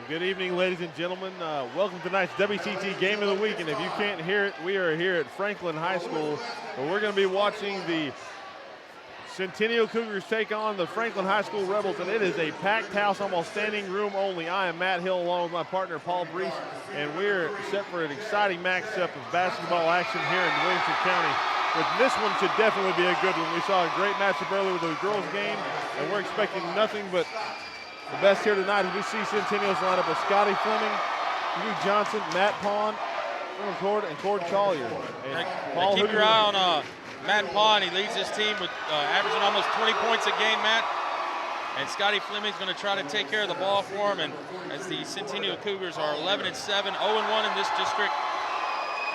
Good evening, ladies and gentlemen. Welcome to tonight's WCT Game of the Week. And if you can't hear it, we are here at Franklin High School, where we're going to be watching the Centennial Cougars take on the Franklin High School Rebels, and it is a packed house, almost standing room only. I am Matt Hill along with my partner Paul Brees, and we're set for an exciting matchup of basketball action here in Williamson County. But this one should definitely be a good one. We saw a great matchup earlier with the girls' game, and we're expecting nothing but the best here tonight as we see Centennial's lineup with Scotty Fleming, Hugh Johnson, Matt Pond, and Cord Collier. And Paul, keep your eye on Matt Pond. He leads his team with averaging almost 20 points a game, Matt. And Scotty Fleming's going to try to take care of the ball for him. And as the Centennial Cougars are 11-7, 0-1 in this district.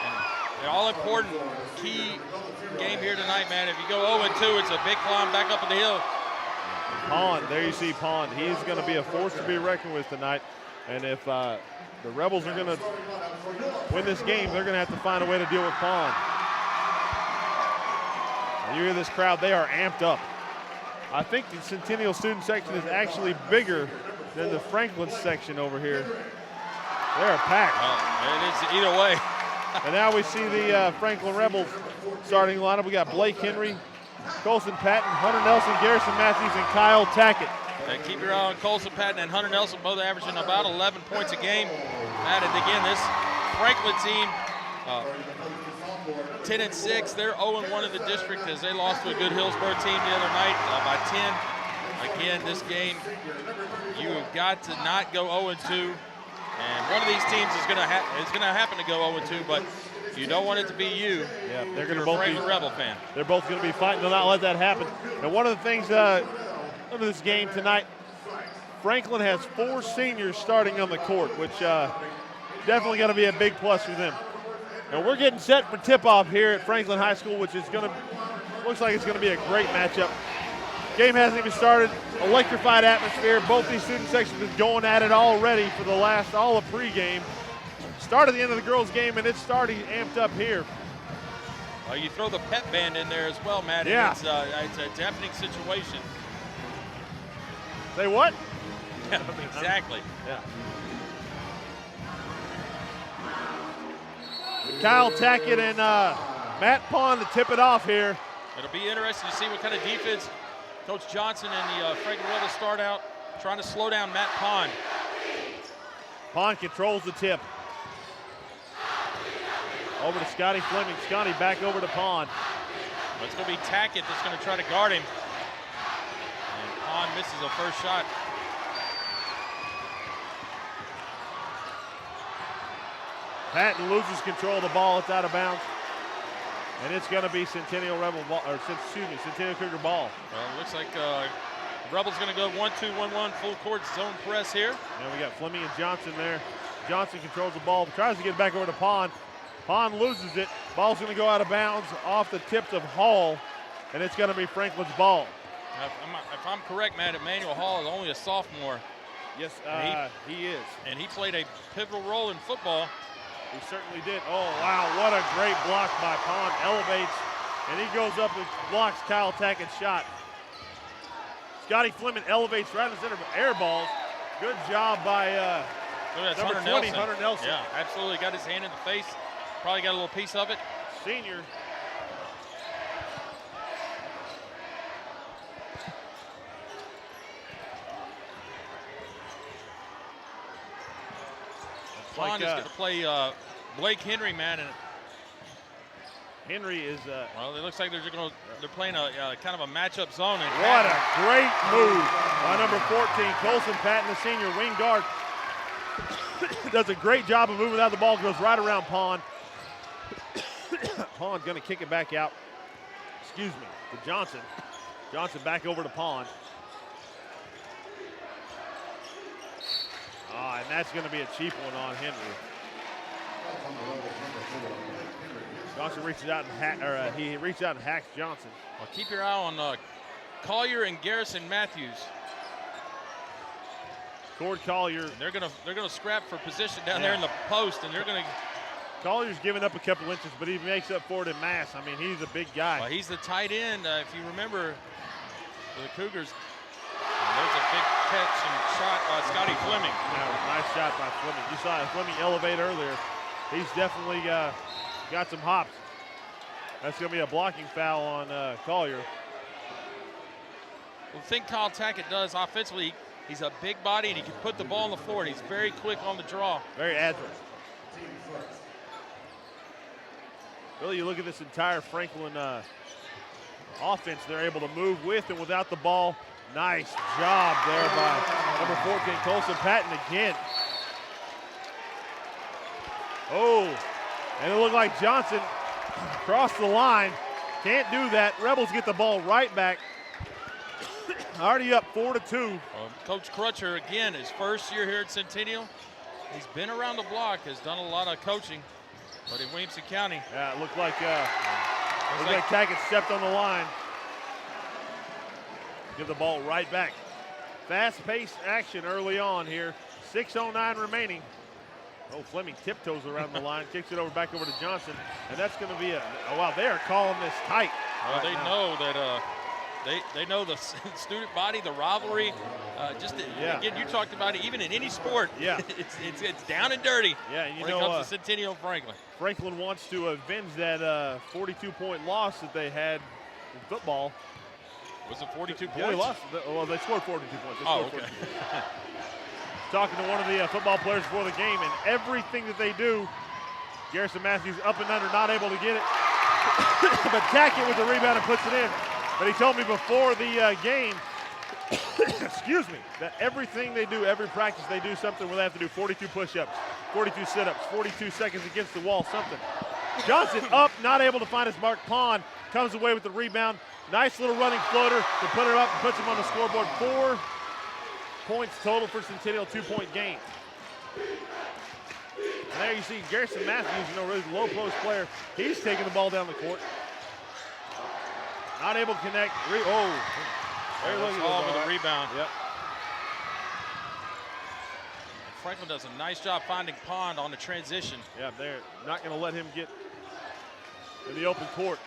And an all-important key game here tonight, man. If you go 0-2, it's a big climb back up the hill. Pond, there you see Pond. He's going to be a force to be reckoned with tonight. And if the Rebels are going to win this game, they're going to have to find a way to deal with Pond. You hear this crowd, they are amped up. I think the Centennial student section is actually bigger than the Franklin section over here. They are packed. It is either way. And now we see the Franklin Rebels starting lineup. We got Blake Henry, Colson Patton, Hunter Nelson, Garrison Matthews, and Kyle Tackett. Keep your eye on Colson Patton and Hunter Nelson, both averaging about 11 points a game. And again, this Franklin team, 10-6. They're 0-1 in the district as they lost to a good Hillsborough team the other night by 10. Again, this game, you have got to not go 0-2. And one of these teams is going to happen to go 0-2, but you don't want it to be you. Yeah, they're going to both be a Rebel fan. They're both going to be fighting to not let that happen. And one of the things under this game tonight, Franklin has 4 seniors starting on the court, which definitely going to be a big plus for them. And we're getting set for tip-off here at Franklin High School, which is looks like it's going to be a great matchup. Game hasn't even started. Electrified atmosphere. Both these student sections have been going at it already for all of pregame. Started the end of the girls' game, and it's starting amped up here. Well, you throw the pep band in there as well, Matt. Yeah. It's a deafening situation. Say what? Yeah, exactly. Yeah. Kyle Tackett and Matt Pond to tip it off here. It'll be interesting to see what kind of defense Coach Johnson and the Franklin Rebels start out trying to slow down Matt Pond. Pond controls the tip. Over to Scotty Fleming. Scotty back over to Pond. Well, it's going to be Tackett that's going to try to guard him. And Pond misses a first shot. Patton loses control of the ball. It's out of bounds. And it's going to be Centennial Cougar ball. Well, it looks like Rebels going to go 1-2, 1-1, full court zone press here. And we got Fleming and Johnson there. Johnson controls the ball, tries to get it back over to Pond. Pond loses it. Ball's going to go out of bounds off the tips of Hall, and it's going to be Franklin's ball. If I'm correct, Matt, Emmanuel Hall is only a sophomore. Yes, he is. And he played a pivotal role in football. He certainly did. Oh, wow, what a great block by Pond. Elevates, and he goes up and blocks Kyle Tackett's shot. Scotty Fleming elevates right in the center of air balls. Good job by number 20, Hunter Nelson. Yeah, absolutely. Got his hand in the face. Probably got a little piece of it. Senior. Pond is going to play Blake Henry, man. And Henry is. Well, it looks like they're playing a kind of a matchup zone. And what a great move by number 14, Colson Patton, the senior wing guard. Does a great job of moving out the ball. Goes right around Pond. Pond going to kick it back out. Excuse me, to Johnson. Johnson back over to Pond. And that's going to be a cheap one on Henry. Johnson reaches out and he reaches out and hacks Johnson. Well, keep your eye on Collier and Garrison Matthews. Cord Collier. They're gonna scrap for position down there in the post, and they're gonna. Collier's giving up a couple inches, but he makes up for it in mass. I mean, he's a big guy. Well, he's the tight end. If you remember, for the Cougars, There's a big catch and shot by Scotty Fleming. Yeah, nice shot by Fleming. You saw Fleming elevate earlier. He's definitely got some hops. That's going to be a blocking foul on Collier. Well, the thing Kyle Tackett does offensively, he's a big body and he can put the ball on the floor, and he's very quick on the draw. Very agile. Really, you look at this entire Franklin offense, they're able to move with and without the ball. Nice job there by number 14, Colson Patton again. Oh, and it looked like Johnson crossed the line. Can't do that. Rebels get the ball right back. Already up 4-2. Coach Crutcher, again, his first year here at Centennial. He's been around the block, has done a lot of coaching, but in Williamson County. Yeah, it looked like Tackett stepped on the line. Give the ball right back. Fast-paced action early on here. 6:09 remaining. Oh, Fleming tiptoes around the line, kicks it back over to Johnson, and that's going to be oh wow, they are calling this tight. Well, they know that they know the student body, the rivalry. Again, you talked about it. Even in any sport, yeah, it's down and dirty. Yeah, and when it comes to Centennial Franklin. Franklin wants to avenge that 42-point loss that they had in football. Was it 42 points? Yeah, they lost. Well, they scored 42 points. Okay. Talking to one of the football players before the game, and everything that they do, Garrison Matthews up and under, not able to get it. But Tackett with the rebound and puts it in. But he told me before the game, excuse me, that everything they do, every practice they do something where they have to do 42 push-ups, 42 sit-ups, 42 seconds against the wall, something. Johnson up, not able to find his mark. Pond comes away with the rebound. Nice little running floater to put it up and puts him on the scoreboard. 4 points total for Centennial, 2-point game. And there you see Garrison Matthews, really low post player. He's taking the ball down the court. Not able to connect. Very lucky with the rebound. Yep. Franklin does a nice job finding Pond on the transition. Yeah, they're not going to let him get in the open court.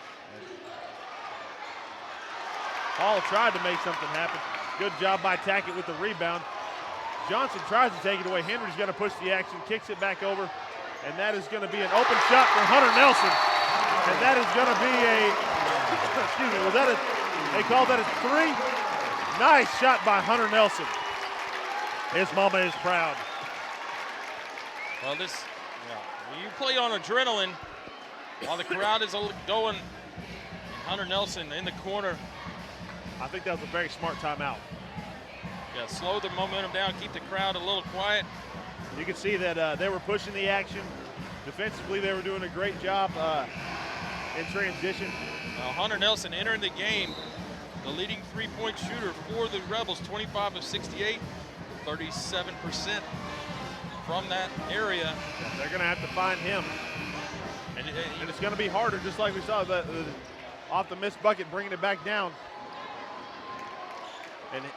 Hall tried to make something happen. Good job by Tackett with the rebound. Johnson tries to take it away. Henry's going to push the action, kicks it back over, and that is going to be an open shot for Hunter Nelson. And that is going to be excuse me, they called that a 3? Nice shot by Hunter Nelson. His mama is proud. Well, you play on adrenaline while the crowd is going. Hunter Nelson in the corner. I think that was a very smart timeout. Yeah, slow the momentum down, keep the crowd a little quiet. You can see that they were pushing the action. Defensively, they were doing a great job in transition. Hunter Nelson entering the game, the leading three-point shooter for the Rebels, 25 of 68, 37% from that area. Yeah, they're going to have to find him. And it's going to be harder, just like we saw off the missed bucket, bringing it back down.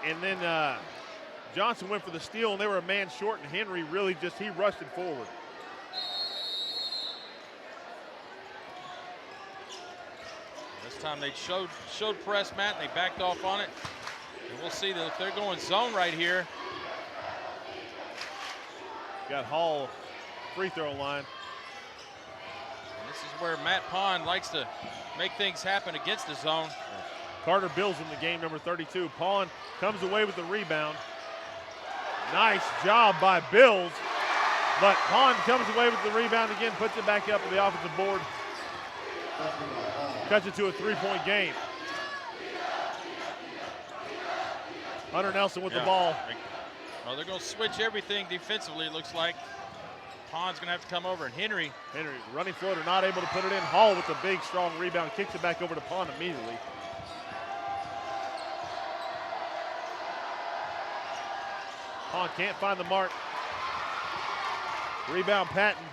And then Johnson went for the steal, and they were a man short, and Henry really he rushed it forward. This time they showed press, Matt, and they backed off on it. And we'll see that if they're going zone right here. Got Hall free throw line. And this is where Matt Pond likes to make things happen against the zone. Carter Bills in the game, number 32. Pond comes away with the rebound. Nice job by Bills. But Pond comes away with the rebound again, puts it back up to the offensive board. Cuts it to a 3-point game. Hunter Nelson with the ball. Well, they're going to switch everything defensively, it looks like. Pond's going to have to come over, and Henry running floater, not able to put it in. Hall with the big, strong rebound, kicks it back over to Pond immediately. Pond can't find the mark. Rebound Patton.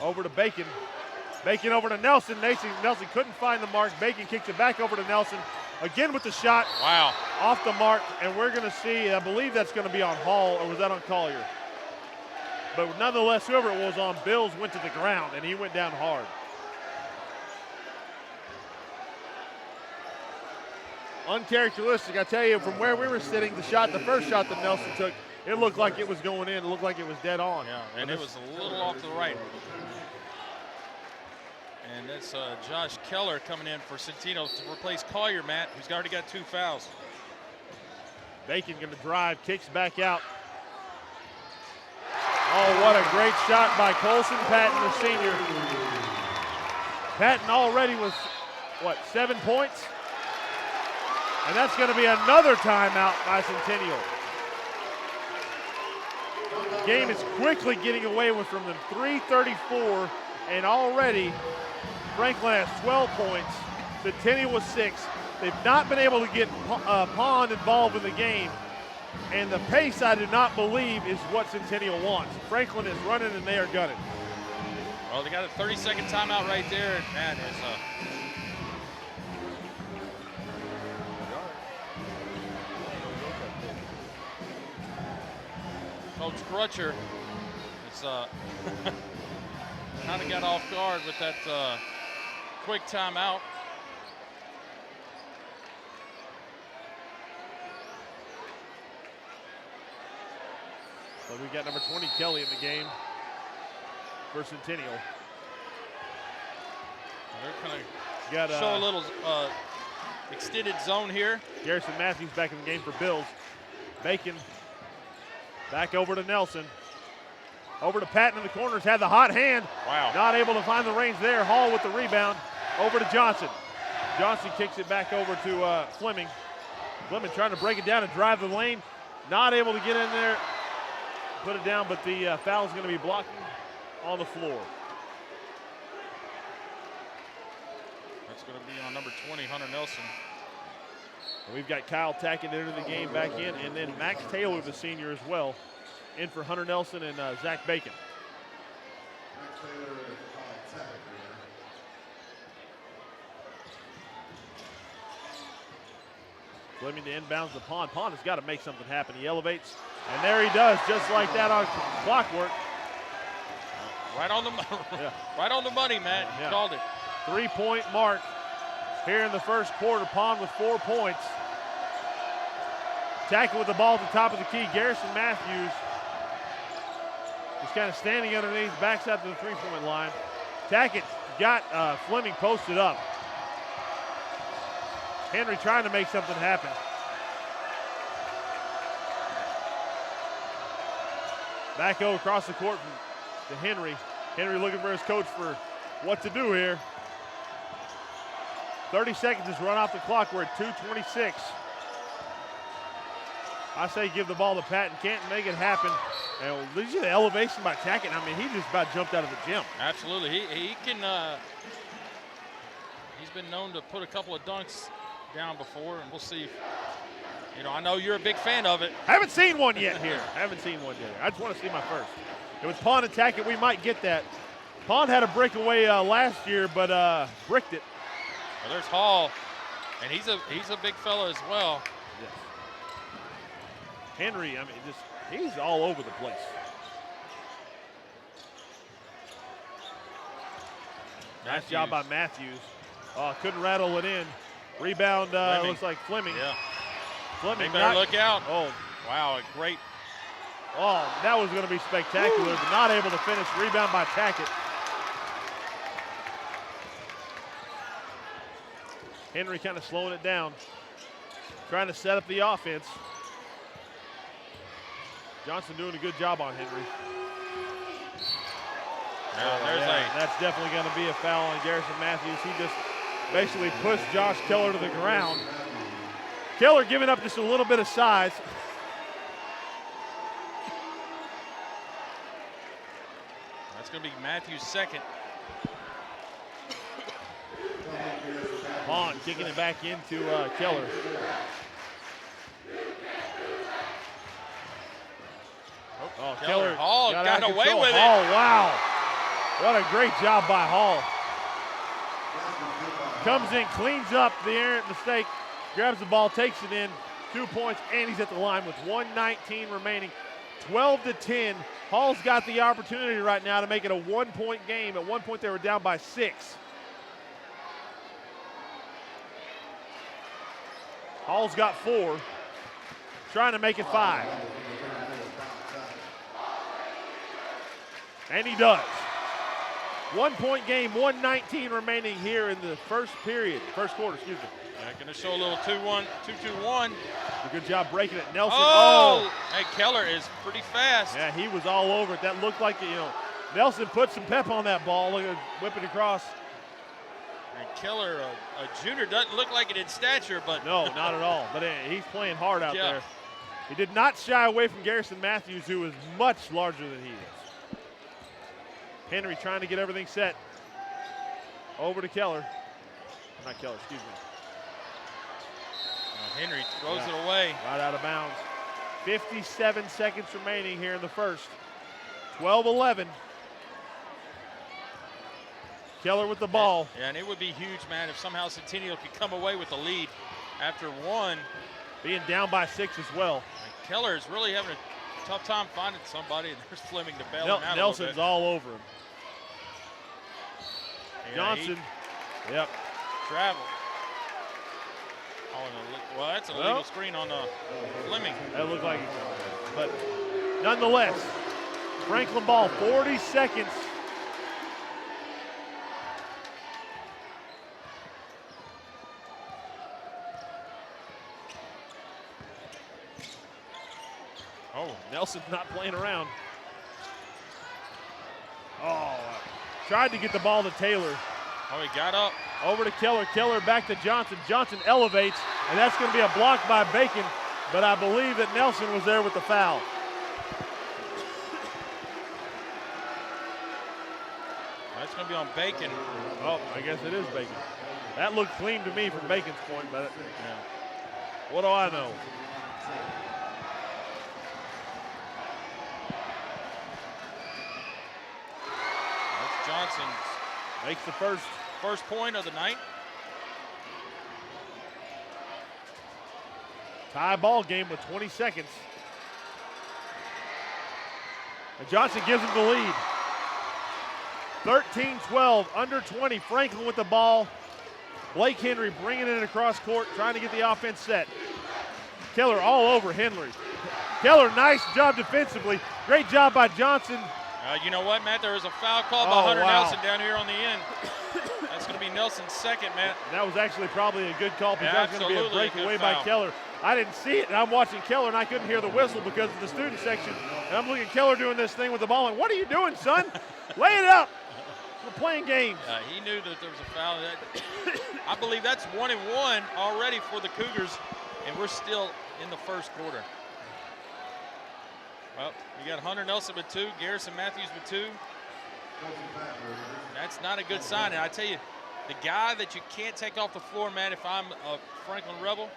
Over to Bacon. Bacon over to Nelson. Nelson couldn't find the mark. Bacon kicks it back over to Nelson. Again with the shot. Wow. Off the mark, and we're going to see, I believe that's going to be on Hall, or was that on Collier? But nonetheless, whoever it was on, Bills went to the ground, and he went down hard. uncharacteristic. I tell you, from where we were sitting, the first shot that Nelson took, it looked like it was going in. It looked like it was dead on. Yeah, and it was a little off to the right. And that's Josh Keller coming in for Centennial to replace Collier, Matt, who's already got 2 fouls. Bacon going to drive, kicks back out. Oh, what a great shot by Colson Patton, the senior. Patton already was, 7 points? And that's going to be another timeout by Centennial. The game is quickly getting away from them. 3:34, and already Franklin has 12 points. Centennial was 6. They've not been able to get Pond involved in the game. And the pace, I do not believe, is what Centennial wants. Franklin is running and they are gunning. Well, they got a 30-second timeout right there. And man, Coach Crutcher is kind of got off guard with that quick timeout. So we've got number 20, Kelly, in the game for Centennial. They're kind of show a little extended zone here. Garrison Matthews back in the game for Bills. Bacon back over to Nelson. Over to Patton in the corners, had the hot hand. Wow. Not able to find the range there. Hall with the rebound. Over to Johnson. Johnson kicks it back over to Fleming. Fleming trying to break it down and drive the lane. Not able to get in there. Put it down, but the foul is going to be blocking on the floor. That's going to be on number 20, Hunter Nelson. And we've got Kyle Tackett into the game back in, and then Max Taylor, the senior, as well, in for Hunter Nelson and Zach Bacon. Fleming to inbounds the Pond. Pond has got to make something happen. He elevates, and there he does, just like that on clockwork. Right on the right on the money, Matt. You called it. 3-point mark here in the first quarter. Pond with 4 points. Tackle with the ball at the top of the key. Garrison Matthews is kind of standing underneath, backs out to the 3-point line. Tackett got Fleming posted up. Henry trying to make something happen. Back over across the court to Henry. Henry looking for his coach for what to do here. 30 seconds is run off the clock. We're at 2:26. I say give the ball to Patton. Can't make it happen. And did you see the elevation by Tackett? I mean, he just about jumped out of the gym. Absolutely. He can, he's been known to put a couple of dunks down before, and we'll see if, I know you're a big fan of it. Haven't seen one yet here. Haven't seen one yet. I just want to see my first. It was Pond and Tackett. We might get that. Pond had a breakaway last year, but bricked it. Well, there's Hall, and he's a big fella as well. Yes. Henry, I mean, he's all over the place. Nice job by Matthews. Oh, couldn't rattle it in. Rebound looks like Fleming. Yeah. Fleming, they better look out. Oh, wow, a great. Oh, that was going to be spectacular, but not able to finish. Rebound by Tackett. Henry kind of slowing it down, trying to set up the offense. Johnson doing a good job on Henry. That's definitely going to be a foul on Garrison Matthews. He just basically pushed Josh Keller to the ground. Keller giving up just a little bit of size. That's going to be Matthews' second. Pond kicking it back into Keller. Oh, Keller Hall got away with it. Hall, wow. What a great job by Hall. Comes in, cleans up the errant mistake, grabs the ball, takes it in, 2 points, and he's at the line with 1:19 remaining. 12-10. Hall's got the opportunity right now to make it a 1-point game. At one point, they were down by 6. Hall's got 4, trying to make it 5. And he does. 1-point game, 1:19 remaining here in the first quarter, excuse me. Yeah, going to show a little 2-2-1. A good job breaking it. Nelson. Oh! Hey, Keller is pretty fast. Yeah, he was all over it. That looked like, Nelson put some pep on that ball. Look at whip it across. And Keller, a junior, doesn't look like it in stature, but. No, not at all. But he's playing hard out there. He did not shy away from Garrison Matthews, who is much larger than he is. Henry trying to get everything set. Over to Keller. Not Keller, excuse me. Henry throws it away. Right out of bounds. 57 seconds remaining here in the first. 12-11. Keller with the ball. Yeah, and it would be huge, man, if somehow Centennial could come away with the lead after 1. Being down by 6 as well. And Keller is really having a tough time finding somebody, and there's Fleming to bail him out Nelson's a little bit. all over him. Yeah, Johnson. Yep. Travel. Well, that's a legal screen on Fleming. That looked like it. But nonetheless, Franklin ball, 40 seconds. Oh, Nelson's not playing around. Oh, tried to get the ball to Taylor. Oh, he got up. Over to Keller. Keller back to Johnson. Johnson elevates, and that's going to be a block by Bacon, but I believe that Nelson was there with the foul. That's going to be on Bacon. Oh, I guess it is Bacon. That looked clean to me from Bacon's point, but what do I know? That's Johnson. Makes the first point of the night. Tie ball game with 20 seconds. And Johnson gives him the lead. 13-12, under 20. Franklin with the ball. Blake Henry bringing it across court, trying to get the offense set. Keller all over Henry. Keller, nice job defensively. Great job by Johnson. You know what, Matt? There was a foul called by Hunter Nelson down here on the end. That's going to be Nelson's second, Matt. That was actually probably a good call because that was going to be a breakaway by Keller. I didn't see it, and I'm watching Keller, and I couldn't hear the whistle because of the student section. And I'm looking at Keller doing this thing with the ball, and what are you doing, son? Lay it up. We're playing games. He knew that there was a foul. I believe that's 1-1 already for the Cougars, and we're still in the first quarter. Well, you got Hunter Nelson with 2, Garrison Matthews with 2. That's not a good sign. And I tell you, the guy that you can't take off the floor, man, if I'm a Franklin Rebel,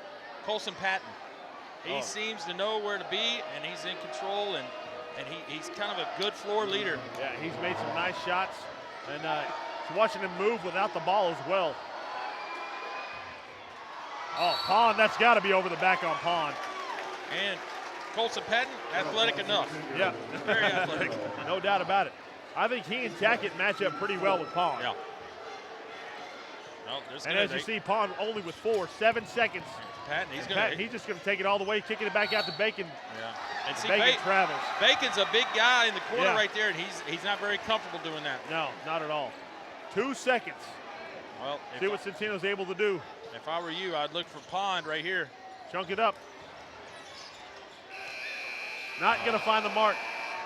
Colson Patton. He seems to know where to be, and he's in control, and he's kind of a good floor leader. Yeah, he's made some nice shots, and watching him move without the ball as well. Oh, Pond, that's got to be over the back on Pond. And Colson Patton, athletic enough. Yeah. Very athletic. No doubt about it. I think he and Tackett match up pretty well with Pond. Yeah. And as you see, Pond only with 4, 7 seconds. Patton, he's just going to take it all the way, kicking it back out to Bacon. Yeah. And see, Bacon travels. Bacon's a big guy in the corner right there, and he's not very comfortable doing that. No, not at all. 2 seconds. Well, see what Centennial's able to do. If I were you, I'd look for Pond right here. Chunk it up. Not going to find the mark.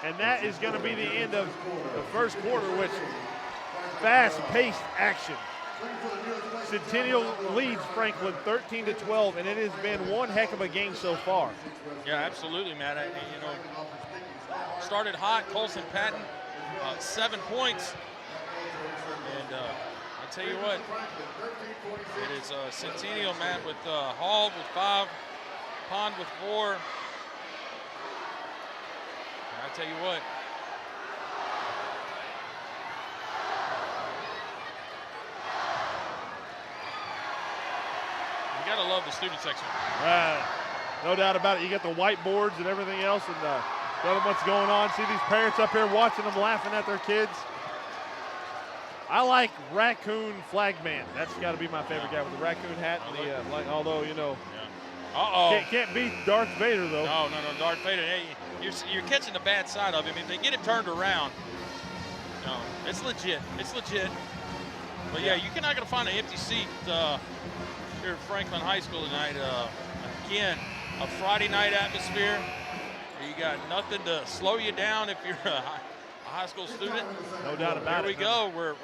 And that is going to be the end of the first quarter, which fast-paced action. Centennial leads Franklin 13-12, and it has been one heck of a game so far. Yeah, absolutely, Matt. Started hot. Colson Patton, 7 points. And I tell you what, it is Centennial, Matt, with Hall with 5, Pond with 4. I tell you what. You gotta love the student section. No doubt about it. You get the whiteboards and everything else, and tell them what's going on. See these parents up here watching them laughing at their kids. I like Raccoon Flagman. That's got to be my favorite guy with the raccoon hat. And although, Uh-oh. Can't beat Darth Vader, though. No, Darth Vader. Hey, you're catching the bad side of him. If they get it turned around, no, it's legit. It's legit. But yeah, you're not going to find an empty seat here at Franklin High School tonight. Again, a Friday night atmosphere. You got nothing to slow you down if you're a high school student. No doubt about it. Here we go. We're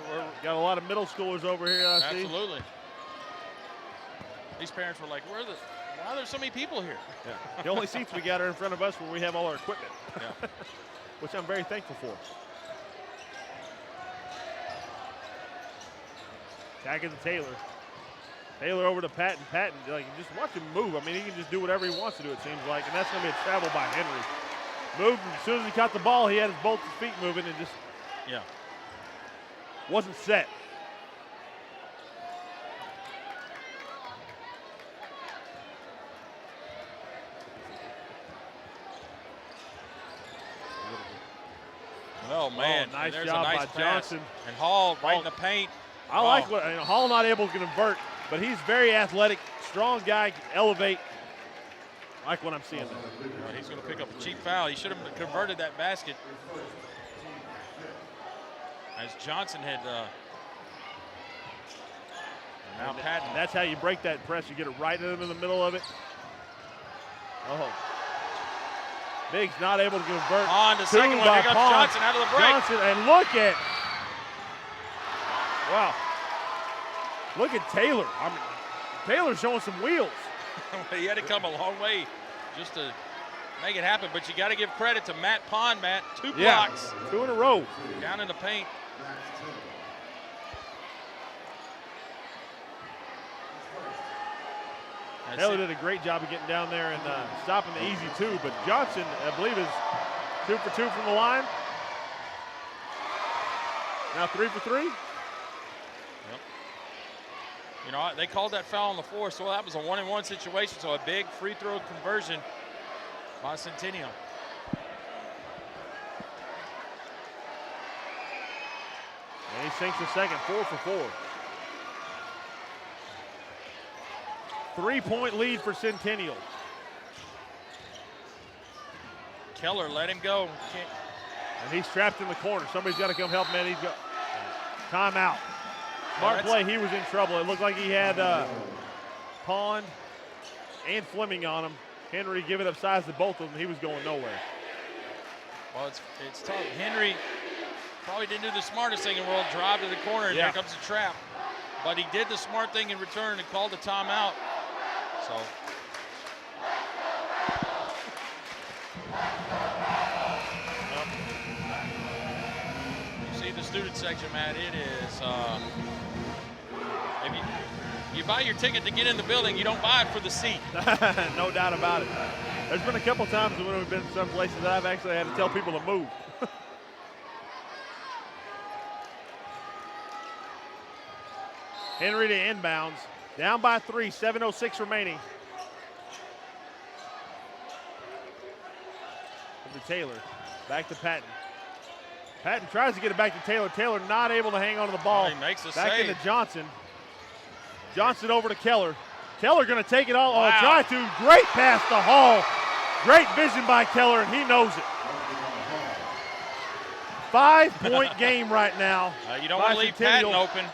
got a lot of middle schoolers over here, I see. Absolutely. These parents were like, why are there so many people here? Yeah. The only seats we got are in front of us where we have all our equipment, yeah. which I'm very thankful for. Tagging to Taylor. Taylor over to Patton. Patton, like, just watch him move. I mean, he can just do whatever he wants to do, it seems like, and that's going to be a travel by Henry. Moved, as soon as he caught the ball, he had both his feet moving and just wasn't set. Oh, man. Nice there's job a nice by pass. Johnson. And Hall right in the paint. I like what Hall not able to convert, but he's very athletic, strong guy, can elevate. I like what I'm seeing there. He's going to pick up a cheap foul. He should have converted that basket. As Johnson had now Patton. That's how you break that press. You get it right in the middle of it. Oh. Biggs not able to convert. On the second one. Here comes Johnson out of the break. Johnson, and look at, wow. Look at Taylor. I mean, Taylor's showing some wheels. He had to come a long way just to make it happen, but you got to give credit to Matt Pond, Matt. 2 blocks. 2 in a row. Down in the paint. Taylor did a great job of getting down there and stopping the easy 2, but Johnson, I believe, is 2 for 2 from the line. Now 3 for 3. Yep. You know, they called that foul on the floor, so that was a 1-and-1 situation, so a big free throw conversion by Centennial. And he sinks the second, 4 for 4. 3-point lead for Centennial. Keller let him go. And he's trapped in the corner. Somebody's got to come help him. He's got timeout. Smart play. He was in trouble. It looked like he had Pond and Fleming on him. Henry giving up size to both of them. He was going nowhere. Well, it's tough. Henry probably didn't do the smartest thing in the world, drive to the corner, and here comes a trap. But he did the smart thing in return and called the timeout. So. You see the student section, Matt, it is, if you buy your ticket to get in the building, you don't buy it for the seat. No doubt about it. There's been a couple times when we've been some places that I've actually had to tell people to move. Henry to inbounds. Down by 3, 7:06 remaining. To Taylor. Back to Patton. Patton tries to get it back to Taylor. Taylor not able to hang on to the ball. He makes a back save. into Johnson. Johnson over to Keller. Keller going to take it all. Wow. Try to. Great pass to Hall. Great vision by Keller, and he knows it. 5-point game right now. You don't want to leave Patton open.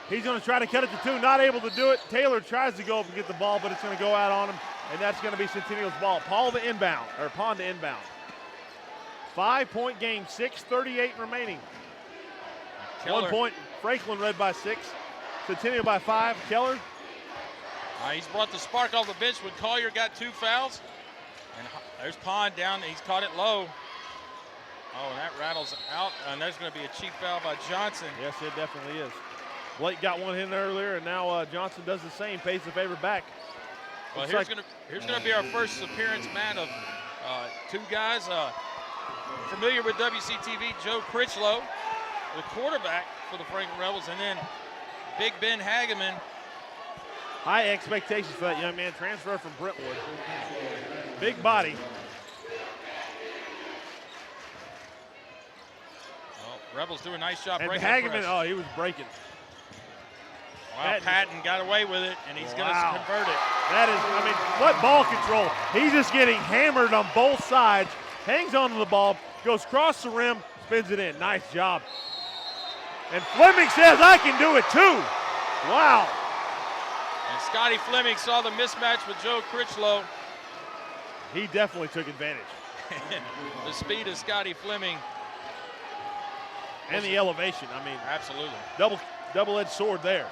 He's going to try to cut it to 2, not able to do it. Taylor tries to go up and get the ball, but it's going to go out on him, and that's going to be Centennial's ball. Pond to inbound. 5-point game, 6:38 remaining. Keller. 1 point, Franklin led by 6. Centennial by 5. Keller. He's brought the spark off the bench when Collier got 2 fouls. And there's Pond down. He's caught it low. Oh, and that rattles out, and there's going to be a cheap foul by Johnson. Yes, it definitely is. Blake got one in earlier, and now Johnson does the same, pays the favor back. Well, here's gonna be our first appearance, Matt, of 2 guys familiar with WCTV. Joe Critchlow, the quarterback for the Franklin Rebels, and then Big Ben Hageman. High expectations for that young man, transfer from Brentwood. Big body. Well, Rebels do a nice job and breaking Hageman, the press. oh, he was breaking. Wow, Patton got away with it, and he's going to convert it. That is, I mean, what ball control. He's just getting hammered on both sides, hangs onto the ball, goes across the rim, spins it in. Nice job. And Fleming says, I can do it too. Wow. And Scotty Fleming saw the mismatch with Joe Critchlow. He definitely took advantage. The speed of Scotty Fleming. And the elevation, I mean. Absolutely. Double-edged sword there.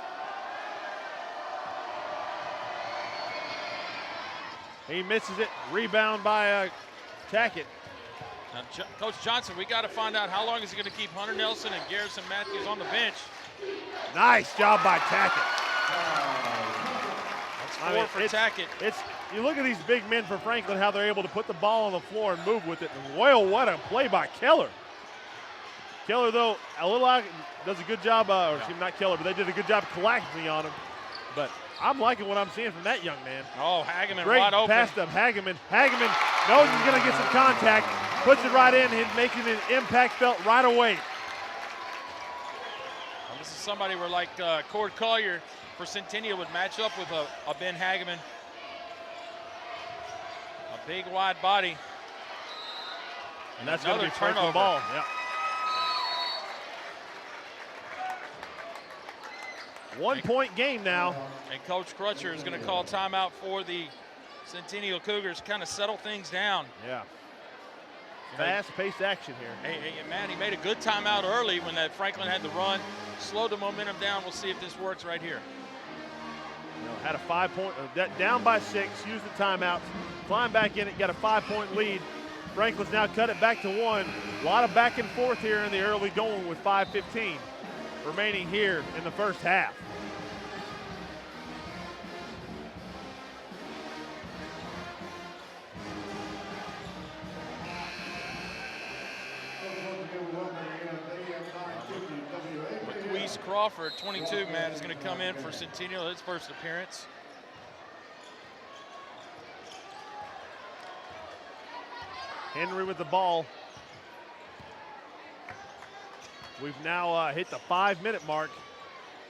He misses it. Rebound by Tackett. Now, Coach Johnson, we got to find out how long is he going to keep Hunter Nelson and Garrison Matthews on the bench. Nice job by Tackett. That's 4 for Tackett. You look at these big men for Franklin, how they're able to put the ball on the floor and move with it. And well, what a play by Keller. Keller, though, does a good job, not Keller, but they did a good job collapsing on him. But I'm liking what I'm seeing from that young man. Oh, Hageman Great wide open. pass to Hageman. Hageman knows he's going to get some contact, puts it right in, and making an impact felt right away. Well, this is somebody where, like Cord Collier for Centennial would match up with a Ben Hageman. A big, wide body. And that's going to be turnover. Franklin ball. Yeah. 1 point game now. And Coach Crutcher is going to call timeout for the Centennial Cougars, kind of settle things down. Yeah. Fast-paced action here. Hey, man, he made a good timeout early when that Franklin had the run. Slowed the momentum down. We'll see if this works right here. Had a 5-point, down by 6, used the timeouts, climbed back in it, got a 5-point lead. Franklin's now cut it back to 1. A lot of back and forth here in the early going with 5:15 remaining here in the first half. Luis Crawford, 22, man, is going to come in for Centennial, his first appearance. Henry with the ball. We've now hit the 5-minute mark.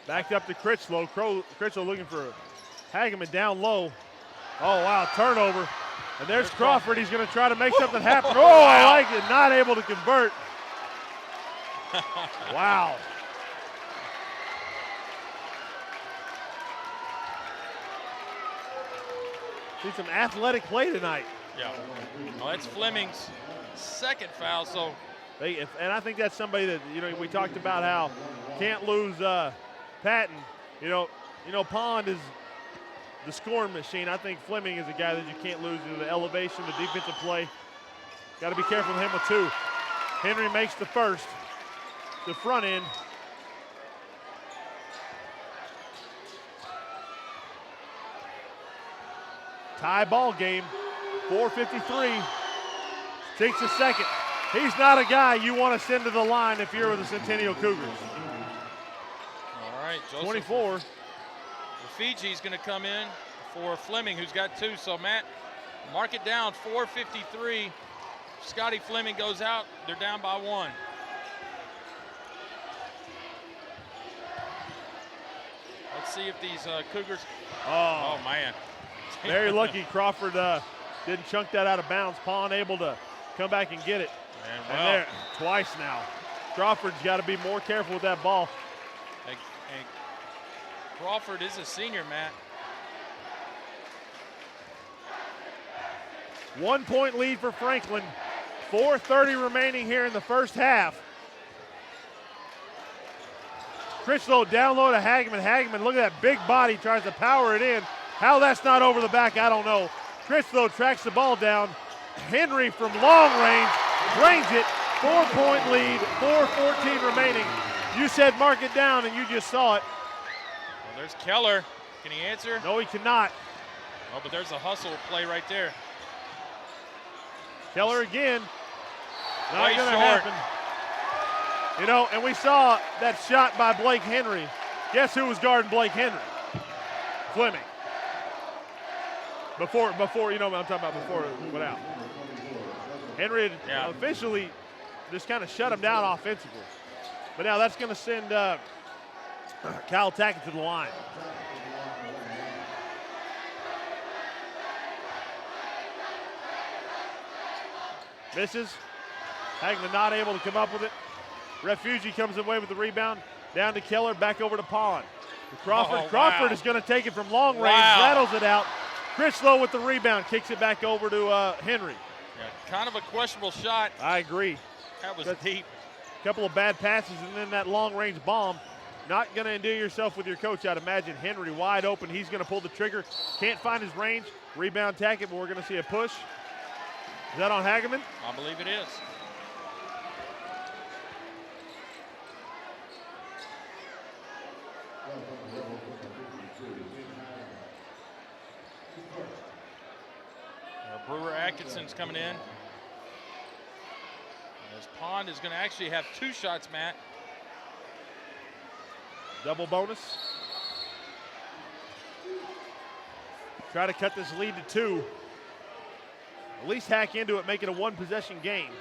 Back up to Critchlow. Critchlow looking for Hageman down low. Oh, wow, turnover. And there's Crawford. He's going to try to make something happen. Oh, I like it. Not able to convert. Wow. See some athletic play tonight. Yeah. Well, that's Fleming's second foul, so. And I think that's somebody that, we talked about how can't lose Patton. Pond is the scoring machine. I think Fleming is a guy that you can't lose due to the elevation, the defensive play. Got to be careful with him with 2. Henry makes the first, the front end. Tie ball game, 4:53. Takes a second. He's not a guy you want to send to the line if you're with the Centennial Cougars. All right, Joseph 24. Fiji's going to come in for Fleming, who's got 2. So, Matt, mark it down, 4:53. Scotty Fleming goes out. They're down by 1. Let's see if these Cougars. Oh, man. Very lucky Crawford didn't chunk that out of bounds. Pond able to come back and get it. And there, twice now. Crawford's got to be more careful with that ball. And Crawford is a senior, Matt. 1 point lead for Franklin. 4:30 remaining here in the first half. Critchlow down low to Hageman. Hageman, look at that big body, tries to power it in. How that's not over the back, I don't know. Critchlow tracks the ball down. Henry from long range drains it. 4-point lead, 4:14 remaining. You said mark it down, and you just saw it. Well, there's Keller. Can he answer? No, he cannot. Oh, but there's a hustle play right there. Keller again. Not Way going to short. happen. And we saw that shot by Blake Henry. Guess who was guarding Blake Henry? Fleming. Before, I'm talking about before it went out. Henry had officially just kind of shut him down offensively. But now that's going to send Kyle Tackett to the line. Misses. Hageman not able to come up with it. Refugee comes away with the rebound. Down to Keller, back over to Pond. Crawford. Oh, Crawford wow. is going to take it from long range, Wow. rattles it out. Critchlow with the rebound, kicks it back over to Henry. Yeah, kind of a questionable shot. I agree. That was That's deep. A couple of bad passes and then that long range bomb. Not going to endear yourself with your coach, I'd imagine. Henry wide open. He's going to pull the trigger. Can't find his range. Rebound Tackett, but we're going to see a push. Is that on Hageman? I believe it is. Brewer Atkinson's coming in. As Pond is going to actually have 2 shots, Matt. Double bonus. Try to cut this lead to 2. At least hack into it, make it a 1-possession game.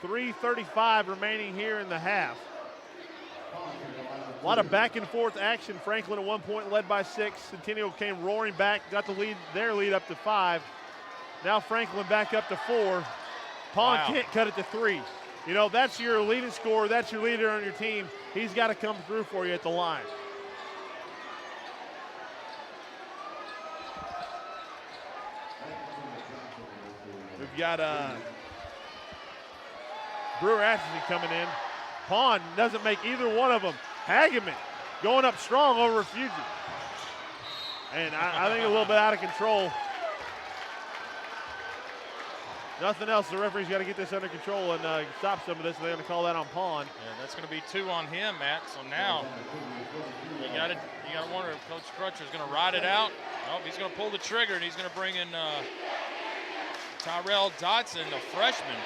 3:35 remaining here in the half. A lot of back and forth action. Franklin at one point led by 6. Centennial came roaring back, got the lead, their lead up to 5. Now Franklin back up to 4. Pond can't cut it to 3. You know, that's your leading scorer, that's your leader on your team. He's got to come through for you at the line. We've got Brewer Atkinson coming in. Pond doesn't make either one of them. Hageman going up strong over Refugee. And I think a little bit out of control. Nothing else. The referee's got to get this under control and stop some of this. They're going to call that on Pond. Yeah, that's going to be 2 on him, Matt. So now you got to wonder if Coach Crutcher is going to ride it out. Oh, he's going to pull the trigger and he's going to bring in Tyrell Dotson, the freshman.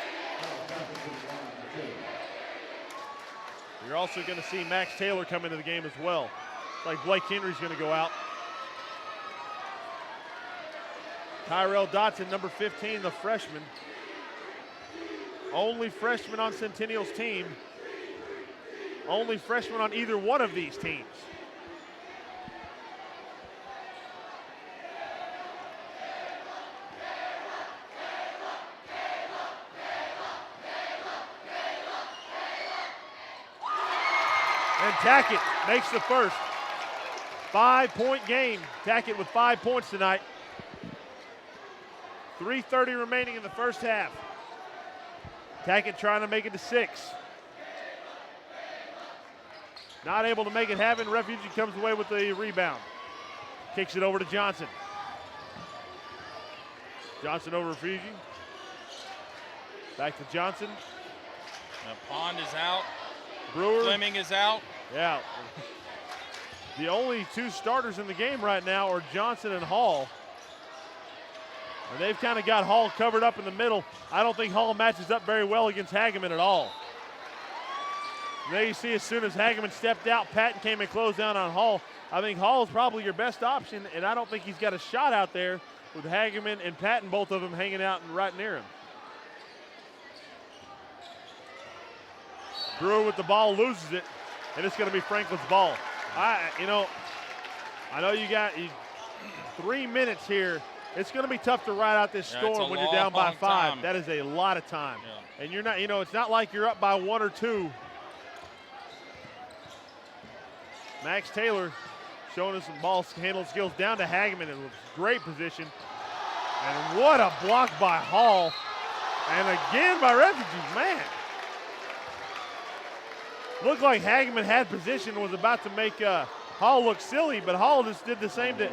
You're also going to see Max Taylor come into the game as well. It's like Blake Henry's going to go out. Tyrell Dotson, number 15, the freshman. Only freshman on Centennial's team. Only freshman on either one of these teams. And Tackett makes the first. 5-point game. Tackett with 5 points tonight. 3:30 remaining in the first half. Tackett trying to make it to 6. Not able to make it happen. Refugee comes away with the rebound. Kicks it over to Johnson. Johnson over Refugee. Back to Johnson. Now Pond is out. Brewer. Fleming is out. Yeah. The only 2 starters in the game right now are Johnson and Hall. And they've kind of got Hall covered up in the middle. I don't think Hall matches up very well against Hageman at all. And there you see as soon as Hageman stepped out, Patton came and closed down on Hall. I think Hall is probably your best option, and I don't think he's got a shot out there with Hageman and Patton, both of them hanging out and right near him. Brewer with the ball, loses it, and it's going to be Franklin's ball. I know you got 3 minutes here. It's going to be tough to ride out this storm when you're down by 5. Time. That is a lot of time. Yeah. And you're not, it's not like you're up by 1 or 2. Max Taylor showing us some ball handling skills down to Hageman in a great position. And what a block by Hall. And again by Refugees, man. Looked like Hageman had position and was about to make Hall look silly, but Hall just did the same to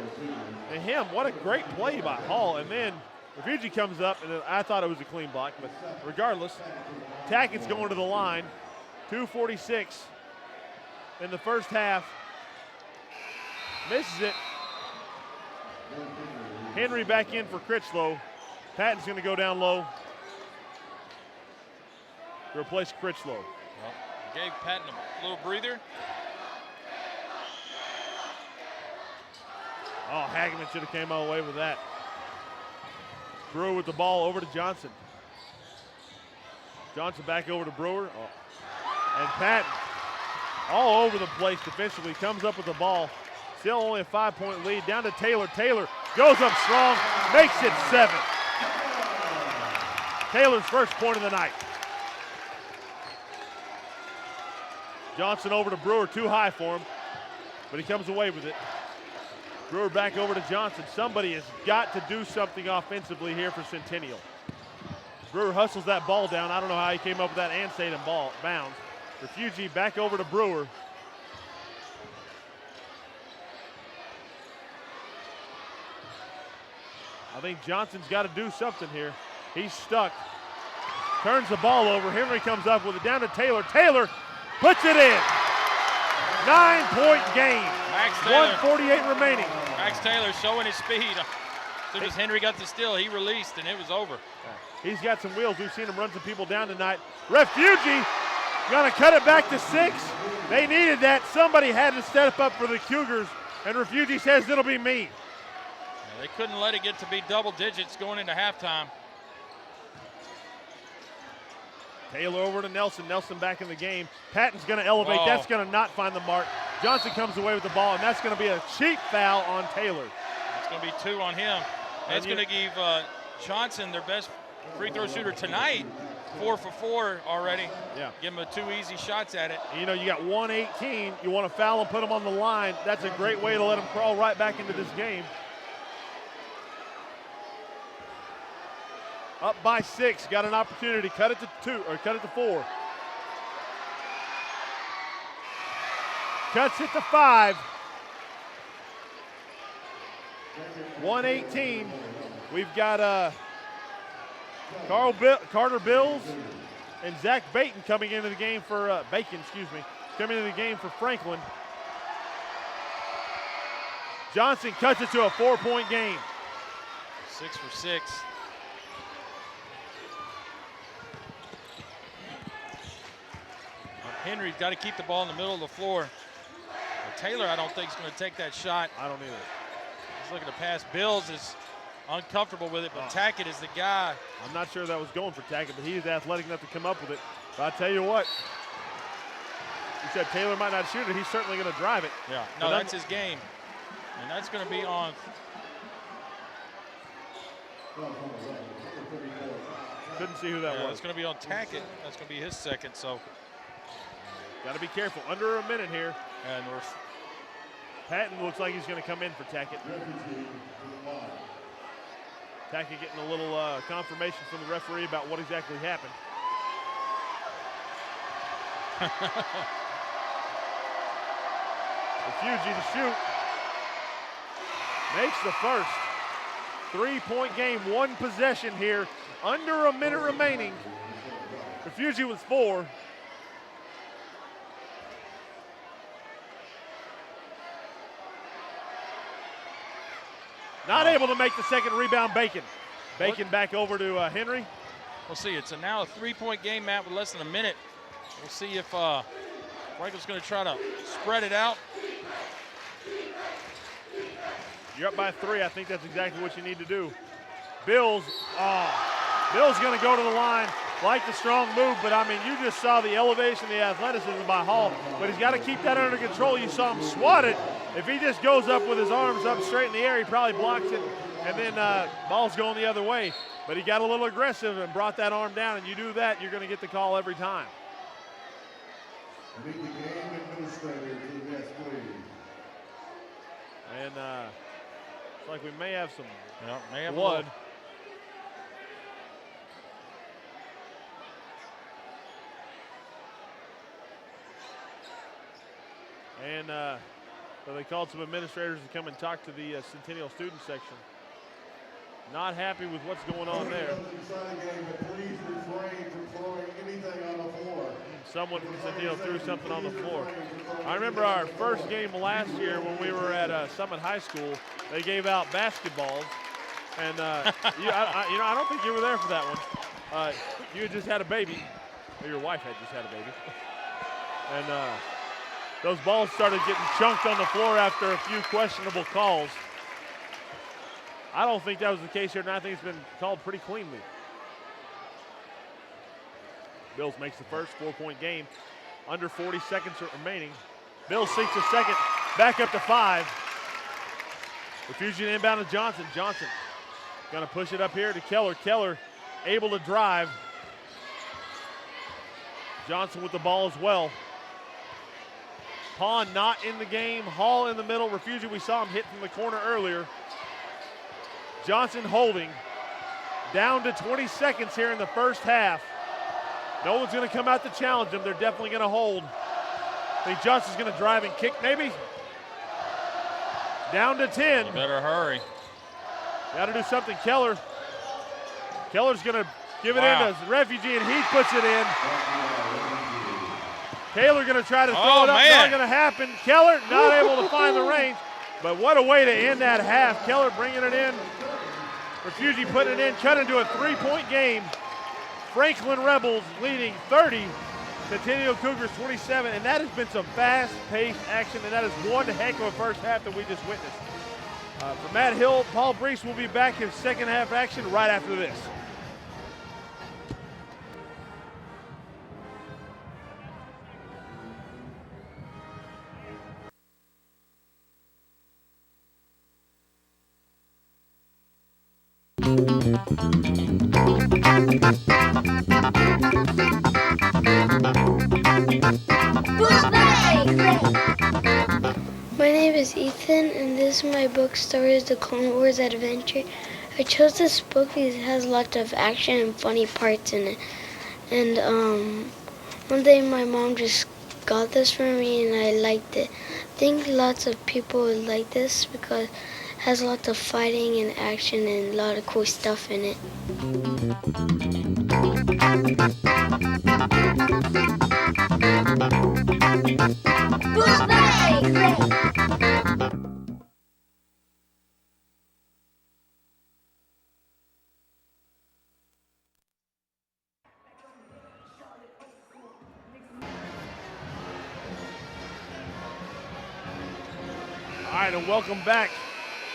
him. What a great play by Hall. And then Refugee comes up, and I thought it was a clean block, but regardless, Tackett's going to the line. 2:46 in the first half. Misses it. Henry back in for Critchlow. Patton's going to go down low to replace Critchlow. Well, gave Patton a little breather. Oh, Hageman should have came all the way with that. Brewer with the ball over to Johnson. Johnson back over to Brewer. Oh. And Patton all over the place defensively, comes up with the ball. Still only a 5-point lead. Down to Taylor. Taylor goes up strong, makes it 7. Taylor's first point of the night. Johnson over to Brewer, too high for him, but he comes away with it. Brewer back over to Johnson. Somebody has got to do something offensively here for Centennial. Brewer hustles that ball down. I don't know how he came up with that and stayed in bounds. Refugee back over to Brewer. I think Johnson's got to do something here. He's stuck. Turns the ball over. Henry comes up with it down to Taylor. Taylor puts it in. 9-point game. Max Taylor. 1:48 remaining. Max Taylor showing his speed. As soon as Henry got the steal, he released and it was over. He's got some wheels. We've seen him run some people down tonight. Refugee gonna cut it back to 6. They needed that. Somebody had to step up for the Cougars, and Refugee says it'll be me. Yeah, they couldn't let it get to be double digits going into halftime. Taylor over to Nelson. Nelson back in the game. Patton's going to elevate. Whoa. That's going to not find the mark. Johnson comes away with the ball, and that's going to be a cheap foul on Taylor. It's going to be 2 on him. That's going to give Johnson, their best free throw shooter tonight, 4 for 4 already. Yeah. Give him 2 easy shots at it. You know, you got 118. You want to foul and put him on the line. That's a great way to let him crawl right back into this game. Up by 6, got an opportunity. Cut it to 2, or cut it to 4. Cuts it to 5. 118. We've got Carter Bills and Zach Bacon coming into the game for coming into the game for Franklin. Johnson cuts it to a 4-point game. 6 for 6. Henry's got to keep the ball in the middle of the floor. But Taylor, I don't think is going to take that shot. I don't either. He's looking to pass. Bills is uncomfortable with it, but Tackett is the guy. I'm not sure that was going for Tackett, but he is athletic enough to come up with it. But I tell you what, you said Taylor might not shoot it. He's certainly going to drive it. Yeah, no, that's his game. And that's going to be on. Couldn't see who that was. It's going to be on Tackett. That's going to be his second, so. Got to be careful. Under a minute here. And Patton looks like he's going to come in for Tackett. Tackett getting a little confirmation from the referee about what exactly happened. Refugee to shoot. Makes the first. 3-point game, 1 possession here. Under a minute remaining. Refugee with 4. Not able to make the second rebound, Bacon. Bacon back over to Henry. We'll see. It's now a 3-point game, Matt, with less than a minute. We'll see if Franklin's going to try to spread it out. You're up by 3. I think that's exactly what you need to do. Bill's going to go to the line. Like the strong move, but I mean, you just saw the elevation, the athleticism by Hall, but he's got to keep that under control. You saw him swat it. If he just goes up with his arms up straight in the air, he probably blocks it, and then ball's going the other way. But he got a little aggressive and brought that arm down, and you do that, you're going to get the call every time. And it's like we may have some blood. And so they called some administrators to come and talk to the Centennial student section. Not happy with what's going on there. Someone from Centennial threw something on the floor. I remember our first game last year when we were at Summit High School. They gave out basketballs, and I don't think you were there for that one. You had just had a baby, or your wife had just had a baby, and those balls started getting chunked on the floor after a few questionable calls. I don't think that was the case here, and I think it's been called pretty cleanly. Bills makes the first 4-point game. Under 40 seconds remaining. Bills sinks a second, back up to 5. Refugee inbound to Johnson. Johnson gonna push it up here to Keller. Keller able to drive. Johnson with the ball as well. Pond not in the game. Hall in the middle. Refugi, we saw him hit from the corner earlier. Johnson holding. Down to 20 seconds here in the first half. No one's going to come out to challenge him. They're definitely going to hold. I think Johnson's going to drive and kick maybe. Down to 10. You better hurry. Got to do something. Keller's going to give it in to Refugi, and he puts it in. Taylor going to try to throw it up. Not going to happen. Keller not able to find the range. But what a way to end that half. Keller bringing it in. Refugi putting it in. Cut into a 3-point game. Franklin Rebels leading 30. Centennial Cougars 27. And that has been some fast-paced action. And that is one heck of a first half that we just witnessed. For Matt Hill, Paul Brees will be back in second half action right after this. My name is Ethan, and this is my book, Stories of the Clone Wars Adventure. I chose this book because it has lots of action and funny parts in it. And one day my mom just got this for me, and I liked it. I think lots of people would like this because it has lots of fighting and action and a lot of cool stuff in it. All right, and welcome back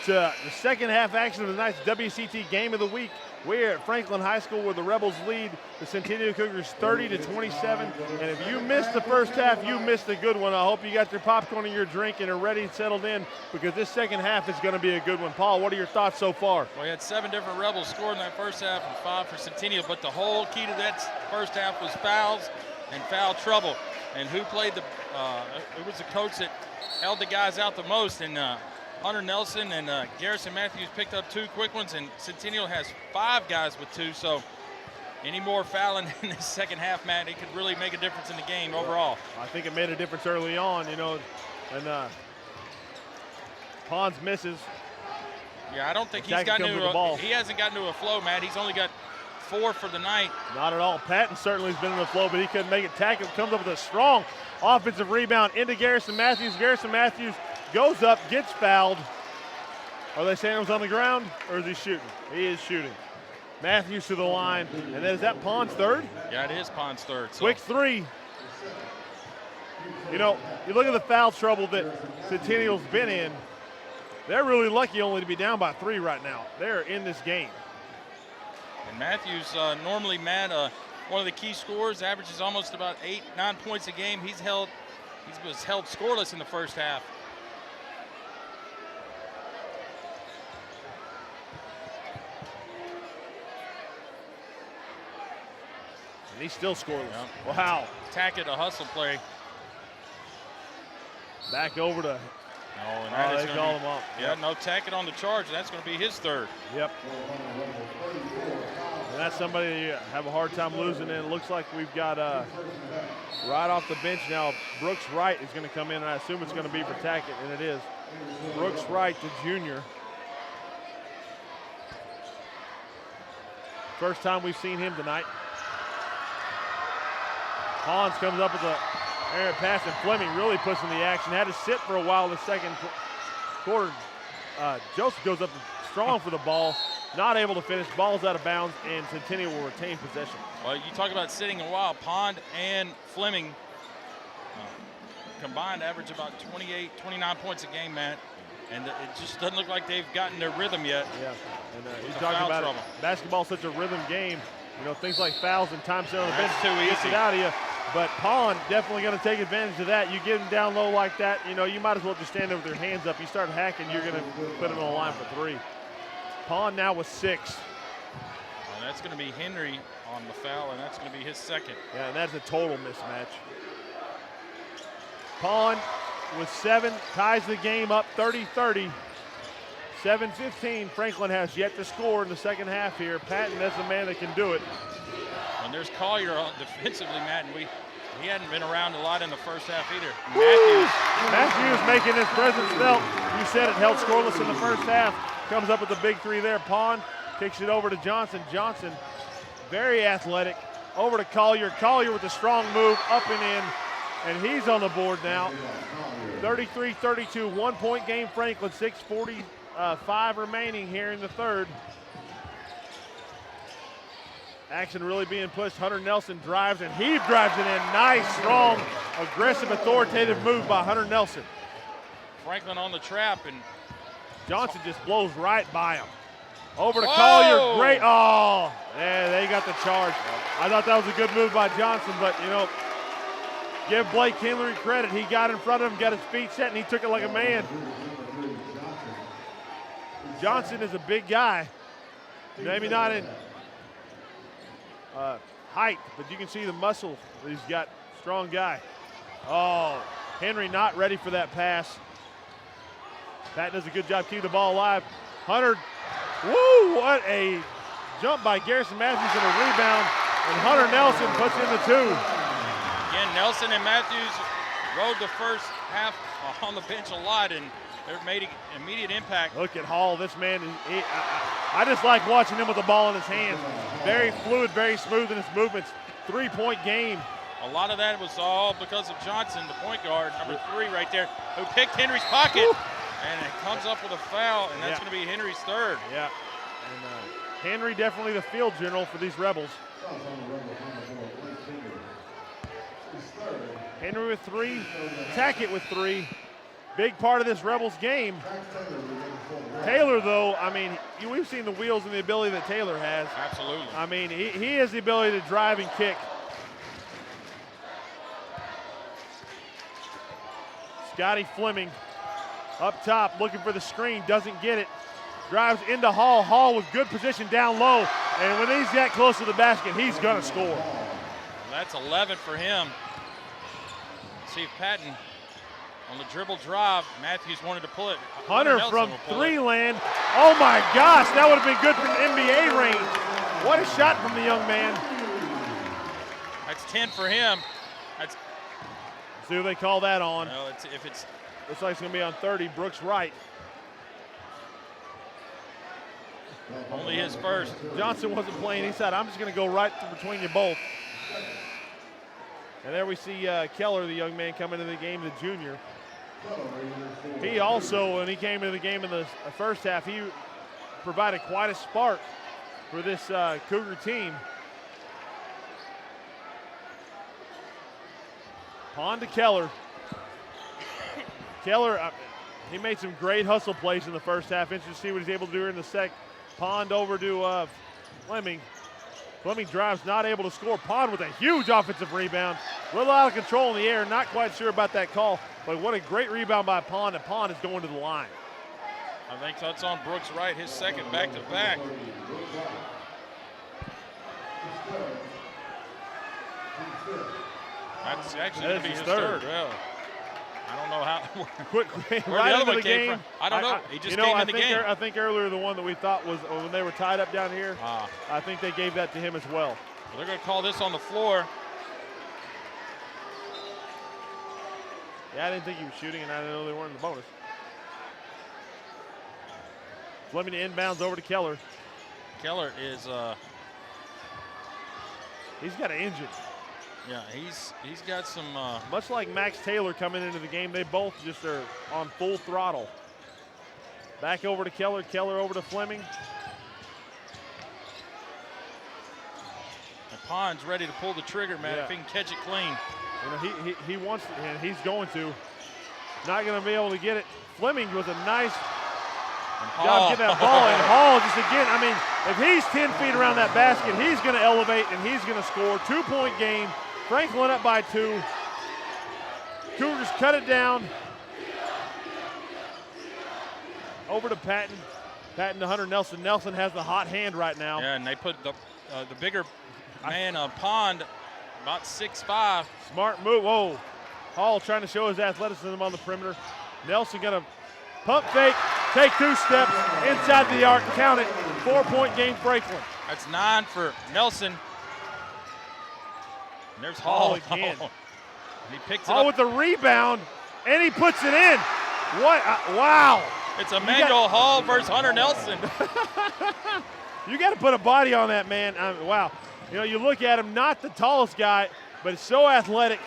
to the second half action of the night's WCT Game of the Week. We're at Franklin High School where the Rebels lead the Centennial Cougars 30-27. And if you missed the first half, you missed a good one. I hope you got your popcorn and your drink and are ready and settled in because this second half is going to be a good one. Paul, what are your thoughts so far? Well, we had 7 different Rebels scored in that first half and 5 for Centennial, but the whole key to that first half was fouls and foul trouble. And who played it was the coach that held the guys out the most, and Hunter Nelson and Garrison Matthews picked up 2 quick ones, and Centennial has 5 guys with 2, so any more fouling in the second half, Matt, it could really make a difference in the game overall. I think it made a difference early on, and Pons misses. Yeah, I don't think he hasn't gotten to a flow, Matt. He's only got 4 for the night. Not at all. Patton certainly has been in the flow, but he couldn't make it. Tackle comes up with a strong offensive rebound into Garrison Matthews. Garrison Matthews goes up, gets fouled. Are they saying it was on the ground, or is he shooting? He is shooting. Matthews to the line, and then is that Pond's third? Yeah, it is Pond's third. So. Quick 3. You know, you look at the foul trouble that Centennial's been in. They're really lucky only to be down by 3 right now. They're in this game. And Matthews, normally, Matt, one of the key scorers, averages almost about 8-9 points a game. He was held scoreless in the first half. And he's still scoreless. Yep. Wow. Tackett, a hustle play. Back over to. They call him up. Yeah, yep. No Tackett on the charge. That's going to be his third. Yep. And that's somebody you have a hard time losing. And it looks like we've got right off the bench now, Brooks Wright is going to come in, and I assume it's going to be for Tackett, and it is. Brooks Wright, the junior. First time we've seen him tonight. Hans comes up with a errant pass, and Fleming really pushing the action. Had to sit for a while in the second quarter. Joseph goes up strong for the ball. Not able to finish. Ball's out of bounds, and Centennial will retain possession. Well, you talk about sitting a while. Pond and Fleming combined average about 29 points a game, Matt. And it just doesn't look like they've gotten their rhythm yet. Yeah, and you talking about it. Basketball's such a rhythm game. You know, things like fouls and time set on the bench gets it out of you. But Pond definitely going to take advantage of that. You get him down low like that, you know, you might as well just stand there with your hands up. You start hacking, you're going to put him on the line for 3. Pond now with 6. Well, that's going to be Henry on the foul, and that's going to be his second. Yeah, and that's a total mismatch. Pond with 7 ties the game up 30-30. 7:15. Franklin has yet to score in the second half here. Patton, that's the man that can do it. And there's Collier defensively, Matt, and he hadn't been around a lot in the first half either. Matthews making his presence felt. You said it, held scoreless in the first half. Comes up with the big 3 there. Pond kicks it over to Johnson. Johnson, very athletic. Over to Collier. Collier with a strong move, up and in. And he's on the board now. 33-32, 1-point game Franklin, 6:45 remaining here in the third. Action really being pushed. Hunter Nelson drives, and he drives it in. Nice, strong, aggressive, authoritative move by Hunter Nelson. Franklin on the trap, and Johnson just blows right by him. Over to Collier, great, oh, yeah, they got the charge. I thought that was a good move by Johnson, but you know, give Blake Henry credit. He got in front of him, got his feet set, and he took it like a man. Johnson is a big guy. Maybe not in height, but you can see the muscle that he's got. Strong guy. Oh, Henry not ready for that pass. Pat does a good job keeping the ball alive. Hunter, woo, what a jump by Garrison Matthews and a rebound, and Hunter Nelson puts in the 2. Again, Nelson and Matthews rode the first half on the bench a lot, and they've made an immediate impact. Look at Hall. This man, I just like watching him with the ball in his hands. Very fluid, very smooth in his movements. 3-point game. A lot of that was all because of Johnson, the point guard, number 3 right there, who picked Henry's pocket. Woo. And it comes up with a foul, and that's going to be Henry's third. Yeah. And Henry definitely the field general for these Rebels. Henry with 3, Tackett with 3. Big part of this Rebels game. Taylor, though, I mean, we've seen the wheels and the ability that Taylor has. Absolutely. I mean, he has the ability to drive and kick. Scotty Fleming up top looking for the screen, doesn't get it. Drives into Hall. Hall with good position down low. And when he's that close to the basket, he's going to score. Well, that's 11 for him. Let's see if Patton on the dribble drive. Matthews wanted to pull it. Hunter from 3 land. Oh my gosh, that would have been good from NBA range. What a shot from the young man. That's 10 for him. That's. See what they call that on. No, if it's. Looks like it's going to be on 30. Brooks Wright. Only his first. Johnson wasn't playing. He said, I'm just going to go right between you both. And there we see Keller, the young man, come into the game, the junior. He also, when he came into the game in the first half, he provided quite a spark for this Cougar team. Pond to Keller. Keller, he made some great hustle plays in the first half. Interesting to see what he's able to do in the second. Pond over to Fleming. Fleming drives, not able to score. Pond with a huge offensive rebound. A little out of control in the air, not quite sure about that call, but what a great rebound by Pond, and Pond is going to the line. I think that's on Brooks Wright, his second back-to-back. That's actually going to be his third. Well, I don't know how. Quick, where right the other into one the came game. From. I don't know. He just came in the game. I think earlier the one that we thought was when they were tied up down here, I think they gave that to him as well. They're going to call this on the floor. Yeah, I didn't think he was shooting, and I didn't know they weren't in the bonus. Fleming inbounds over to Keller. Keller is he's got an engine. Yeah, he's got some. Much like Max Taylor coming into the game, they both just are on full throttle. Back over to Keller. Keller over to Fleming. And Pond's ready to pull the trigger, man, if he can catch it clean. You know, he wants to, and he's going to. Not going to be able to get it. Fleming was a nice job getting that ball. And Hall just again, I mean, if he's 10 feet around that basket, he's going to elevate and he's going to score. 2-point game. Franklin up by 2. Cougars cut it down. Over to Patton. Patton to Hunter Nelson. Nelson has the hot hand right now. Yeah, and they put the bigger man on Pond, about 6'5". Smart move. Whoa. Hall trying to show his athleticism on the perimeter. Nelson going to pump fake, take 2 steps inside the arc, count it. 4-point game, Franklin. That's 9 for Nelson. And there's Hall again. And he picks it Hall up. with the rebound, and he puts it in. What? Wow. It's Emmanuel Hall versus Hunter Nelson. You got to put a body on that, man. Wow. You know, you look at him, not the tallest guy, but so athletic.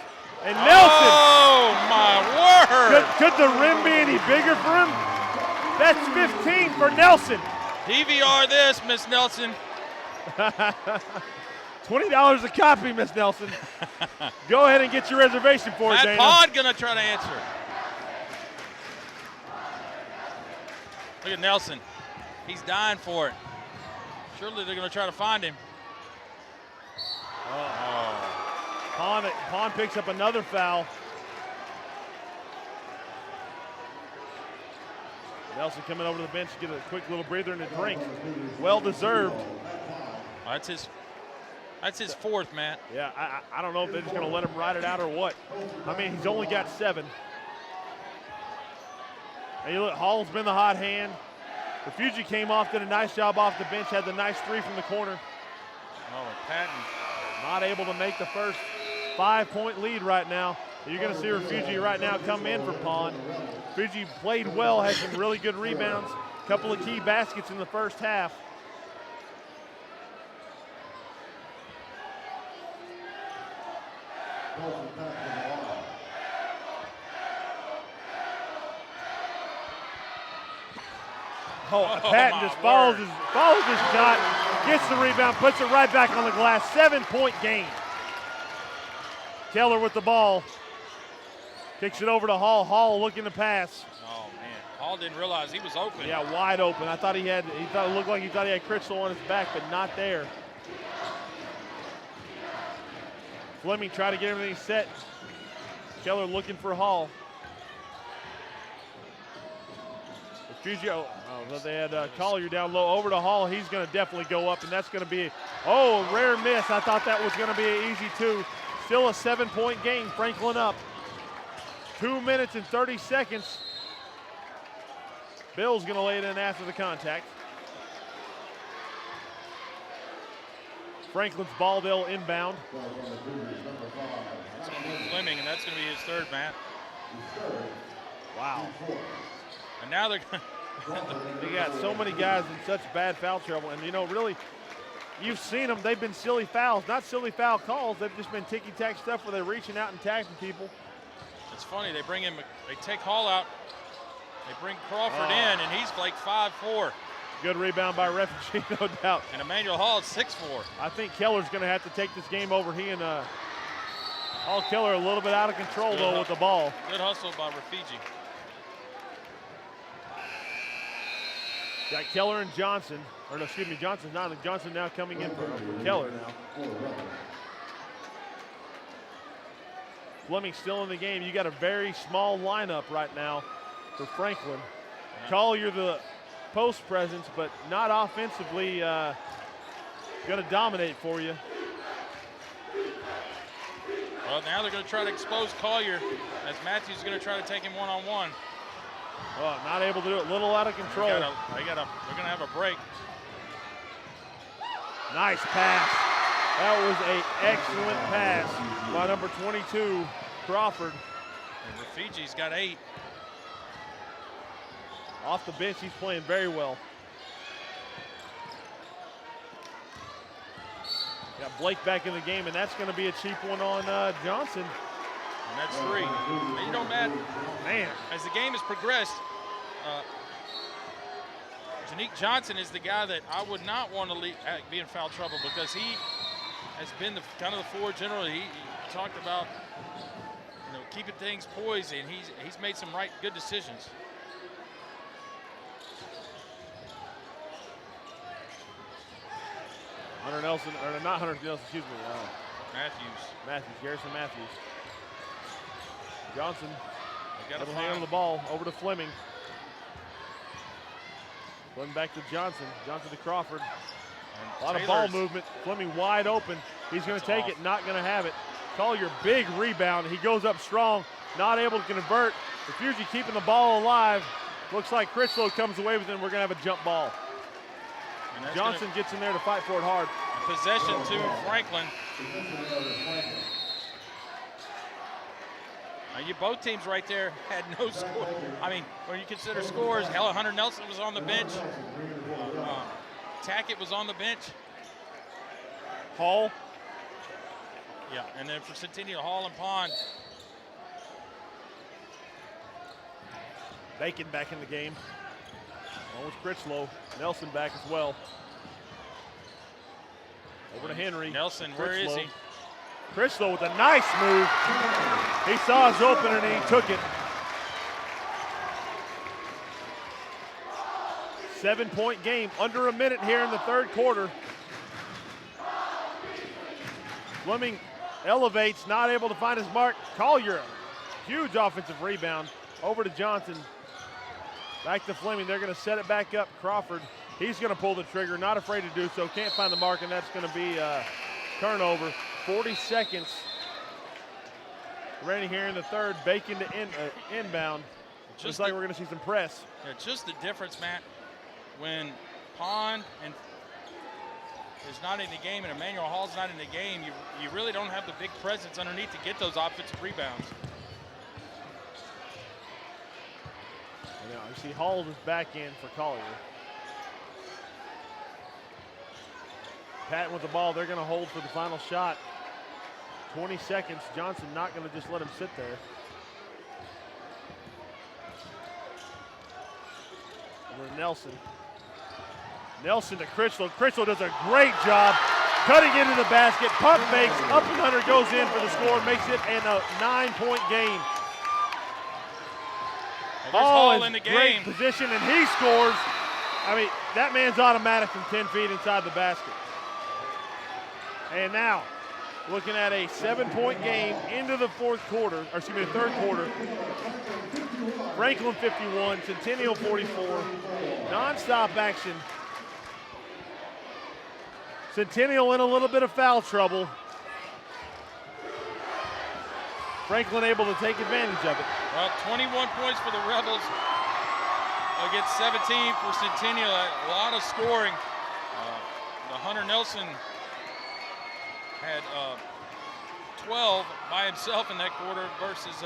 And Nelson. Oh, my word. Could the rim be any bigger for him? That's 15 for Nelson. DVR this, Miss Nelson. $20 a copy, Miss Nelson. Go ahead and get your reservation for it, Dana. Matt Pond gonna try to answer. Look at Nelson. He's dying for it. Surely they're gonna try to find him. Pond picks up another foul. Nelson coming over to the bench to get a quick little breather and a drink. Well deserved. That's his 4th, Matt. Yeah, I don't know if they're just going to let him ride it out or what. I mean, he's only got 7. And you look, Hall's been the hot hand. Refugi came off, did a nice job off the bench, had the nice 3 from the corner. Oh, Patton. Not able to make the first 5-point lead right now. You're going to see Refugi right now come in for Pond. Refugi played well, had some really good rebounds, a couple of key baskets in the first half. Patton just follows his shot, gets the rebound, puts it right back on the glass. 7-point game. Keller with the ball. Kicks it over to Hall. Hall looking to pass. Oh, man. Hall didn't realize he was open. Yeah, wide open. I thought it looked like he thought he had Crystal on his back, but not there. Fleming tried to get everything set. Keller looking for Hall. They had Collier down low over to Hall. He's going to definitely go up, and that's going to be a rare miss. I thought that was going to be an easy 2. Still a 7-point game. Franklin up. 2 minutes and 30 seconds. Bill's going to lay it in after the contact. Franklin's ball, they'll inbound. It's going to be Fleming, and that's going to be his 3rd, Matt. Wow. And now they're They got so many guys in such bad foul trouble. And, you know, really, you've seen them. They've been silly fouls. Not silly foul calls. They've just been ticky-tack stuff where they're reaching out and tagging people. It's funny. They take Hall out. They bring Crawford in, and he's like 5'4". Good rebound by Refugee, no doubt. And Emmanuel Hall is 6'4". I think Keller's going to have to take this game over. He and Hall Keller a little bit out of control, though, with the ball. Good hustle by Refugee. Got Keller and Johnson. Or no, excuse me, Johnson's not. Johnson now coming in for Keller now. Fleming still in the game. You got a very small lineup right now for Franklin. Collier the post presence, but not offensively going to dominate for you. Well, now they're going to try to expose Collier as Matthews is going to try to take him one-on-one. Oh, not able to do it. A little out of control. They're going to have a break. Nice pass. That was an excellent pass by number 22, Crawford. And Refugi's got 8. Off the bench, he's playing very well. Got Blake back in the game, and that's going to be a cheap one on Johnson. And that's 3. And you know, Matt, man, as the game has progressed, Janique Johnson is the guy that I would not want to be in foul trouble because he has been kind of the forward general. He talked about keeping things poised, and he's made some good decisions. Hunter Nelson, or not Hunter Nelson, excuse me. Garrison Matthews. Johnson, got a hand on the ball, over to Fleming. Fleming back to Johnson. Johnson to Crawford. A lot of ball movement. Fleming wide open. He's going to take it, not going to have it. Collier, big rebound. He goes up strong, not able to convert. Refugi keeping the ball alive. Looks like Critchlow comes away with it, and we're going to have a jump ball. Johnson gets in there to fight for it hard. Possession to Franklin. You both teams right there had no score. I mean, when you consider scores, hell, Hunter Nelson was on the bench. Tackett was on the bench. Hall. Yeah, and then for Centennial, Hall and Pond. Bacon back in the game. Along with Critchlow. Nelson back as well. Over to Henry. Nelson, where is he? Critchlow with a nice move. He saw his opener and he took it. 7-point game, under a minute here in the third quarter. Fleming elevates, not able to find his mark. Collier, huge offensive rebound. Over to Johnson. Back to Fleming. They're going to set it back up. Crawford, he's going to pull the trigger, not afraid to do so. Can't find the mark, and that's going to be a turnover. 40 seconds ready here in the third. Bacon to inbound. Just like we're going to see some press. Yeah, just the difference, Matt, when Pond is not in the game and Emmanuel Hall's not in the game, you really don't have the big presence underneath to get those offensive rebounds. Now you see Hall is back in for Collier. Patton with the ball. They're going to hold for the final shot. 20 seconds. Johnson not going to just let him sit there. Over to Nelson. Nelson to Critchlow. Critchlow does a great job cutting into the basket. Pump fakes. Up and under, goes in for the score. Makes it a 9-point game. Hall in the game. Great position, and he scores. I mean, that man's automatic from 10 feet inside the basket. And now, looking at a 7-point game into the third quarter. Franklin 51, Centennial 44. Non-stop action. Centennial in a little bit of foul trouble. Franklin able to take advantage of it. Well, 21 points for the Rebels against 17 for Centennial. A lot of scoring. The Hunter Nelson had 12 by himself in that quarter versus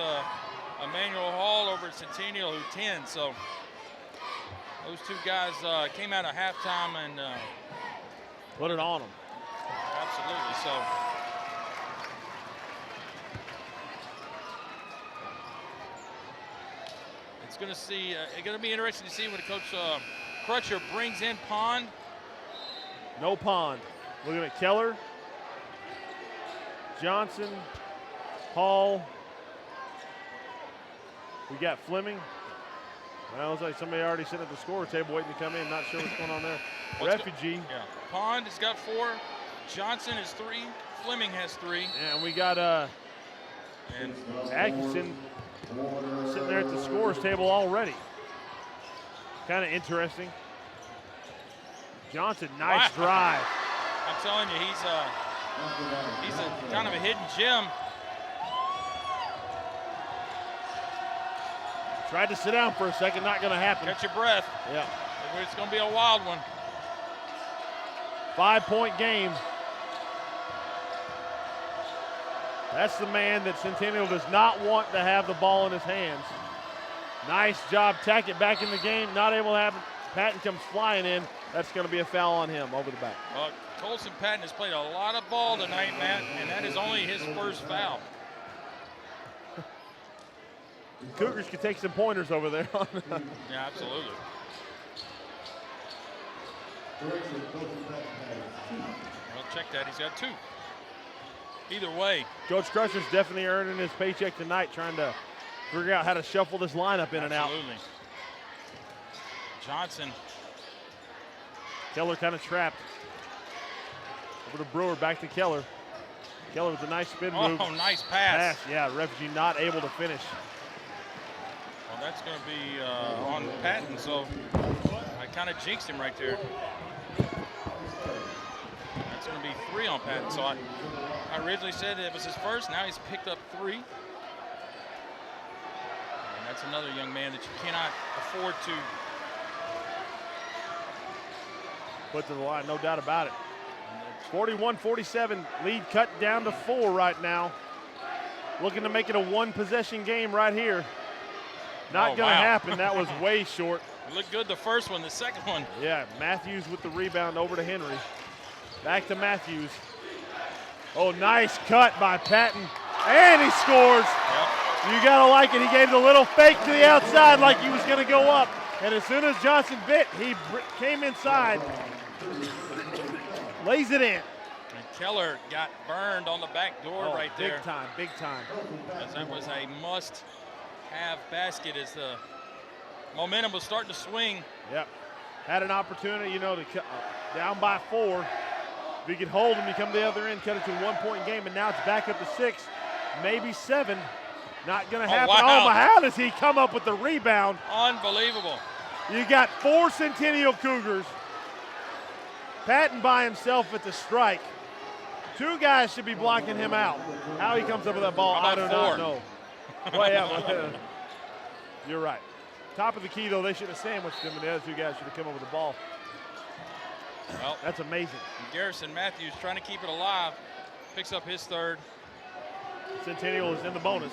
Emmanuel Hall over at Centennial, who 10. So those two guys came out of halftime and put it on them. Absolutely. So it's going to be interesting to see when Coach Crutcher brings in Pond. No Pond. Looking at Keller, Johnson, Hall. We got Fleming. Well, it looks like somebody already sitting at the score table waiting to come in. Not sure what's going on there. Refugee. Yeah. Pond has got 4. Johnson is 3. Fleming has 3. Yeah, and we got Atkinson sitting there at the scores table already. Kind of interesting. Johnson, nice drive. I'm telling you, he's a kind of a hidden gem. Tried to sit down for a second, not going to happen. Catch your breath. Yeah. It's going to be a wild one. 5-point game. That's the man that Centennial does not want to have the ball in his hands. Nice job. Tackett back in the game. Not able to have it. Patton comes flying in. That's going to be a foul on him over the back. Colson Patton has played a lot of ball tonight, Matt, and that is only his first foul. Cougars could take some pointers over there. Yeah, absolutely. Well, check that. He's got 2. Either way. Coach Crusher's definitely earning his paycheck tonight, trying to figure out how to shuffle this lineup in and out. Absolutely. Johnson. Keller kind of trapped. Over to Brewer, back to Keller. Keller with a nice spin move. Oh, nice pass. Yeah, Refugee not able to finish. Well, that's going to be on Patton, so I kind of jinxed him right there. going to be 3 on Patton. So I originally said it was his first. Now he's picked up 3. And that's another young man that you cannot afford to put to the line, no doubt about it. 41-47, lead cut down to 4 right now. Looking to make it a 1-possession game right here. Not going to happen. That was way short. It looked good the first one, the second one. Yeah, Matthews with the rebound over to Henry. Back to Matthews. Oh, nice cut by Patton. And he scores. Yep. You got to like it. He gave the little fake to the outside like he was going to go up. And as soon as Johnson bit, he came inside. Lays it in. And Keller got burned on the back door right there. Big time, big time. As that was a must-have basket as the momentum was starting to swing. Yep. Had an opportunity, to down by 4. If you could hold him, you come to the other end, cut it to a 1-point game, and now it's back up to 6, maybe 7. Not going to happen. Wow. Oh, how does he come up with the rebound? Unbelievable. You got 4 Centennial Cougars. Patton by himself at the strike. 2 guys should be blocking him out. How he comes up with that ball, I do not know. Well, yeah, you're right. Top of the key, though, they should have sandwiched him, and the other 2 guys should have come up with the ball. Well, that's amazing. Garrison Matthews trying to keep it alive. Picks up his 3rd. Centennial is in the bonus.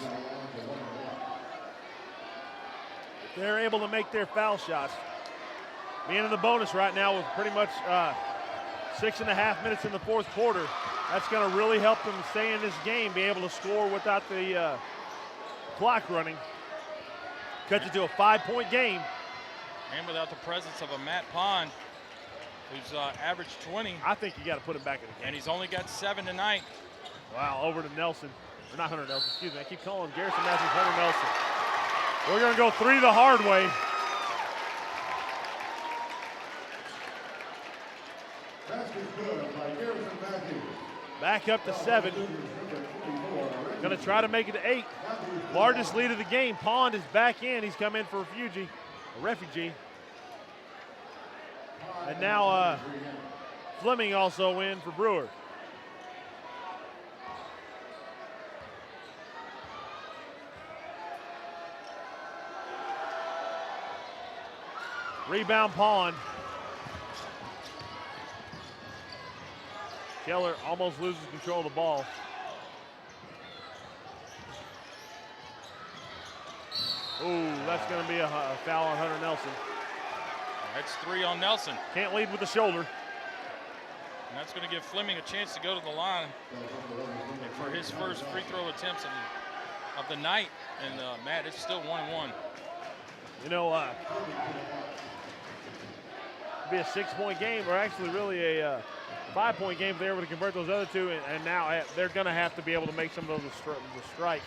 If they're able to make their foul shots, being in the bonus right now with pretty much 6.5 minutes in the 4th quarter, that's going to really help them stay in this game, be able to score without the clock running. Cuts it to a 5-point game. And without the presence of a Matt Pond, who's averaged 20. I think you got to put him back in the game. And he's only got 7 tonight. Wow, over to Nelson. Or not Hunter Nelson, excuse me. I keep calling him Garrison Matthews, Hunter Nelson. We're going to go 3 the hard way. Back up to 7. Going to try to make it to 8. Largest lead of the game. Pond is back in. He's come in for a refugee. And now Fleming also in for Brewer. Rebound Pond. Keller almost loses control of the ball. Ooh, that's going to be a foul on Hunter Nelson. That's 3 on Nelson. Can't lead with the shoulder. And that's going to give Fleming a chance to go to the line and for his first free throw attempts of the night. And Matt, it's still 1-1. It'll be a 6-point game, or actually really a 5-point game if they're able to convert those other 2, and now they're going to have to be able to make some of those the strike.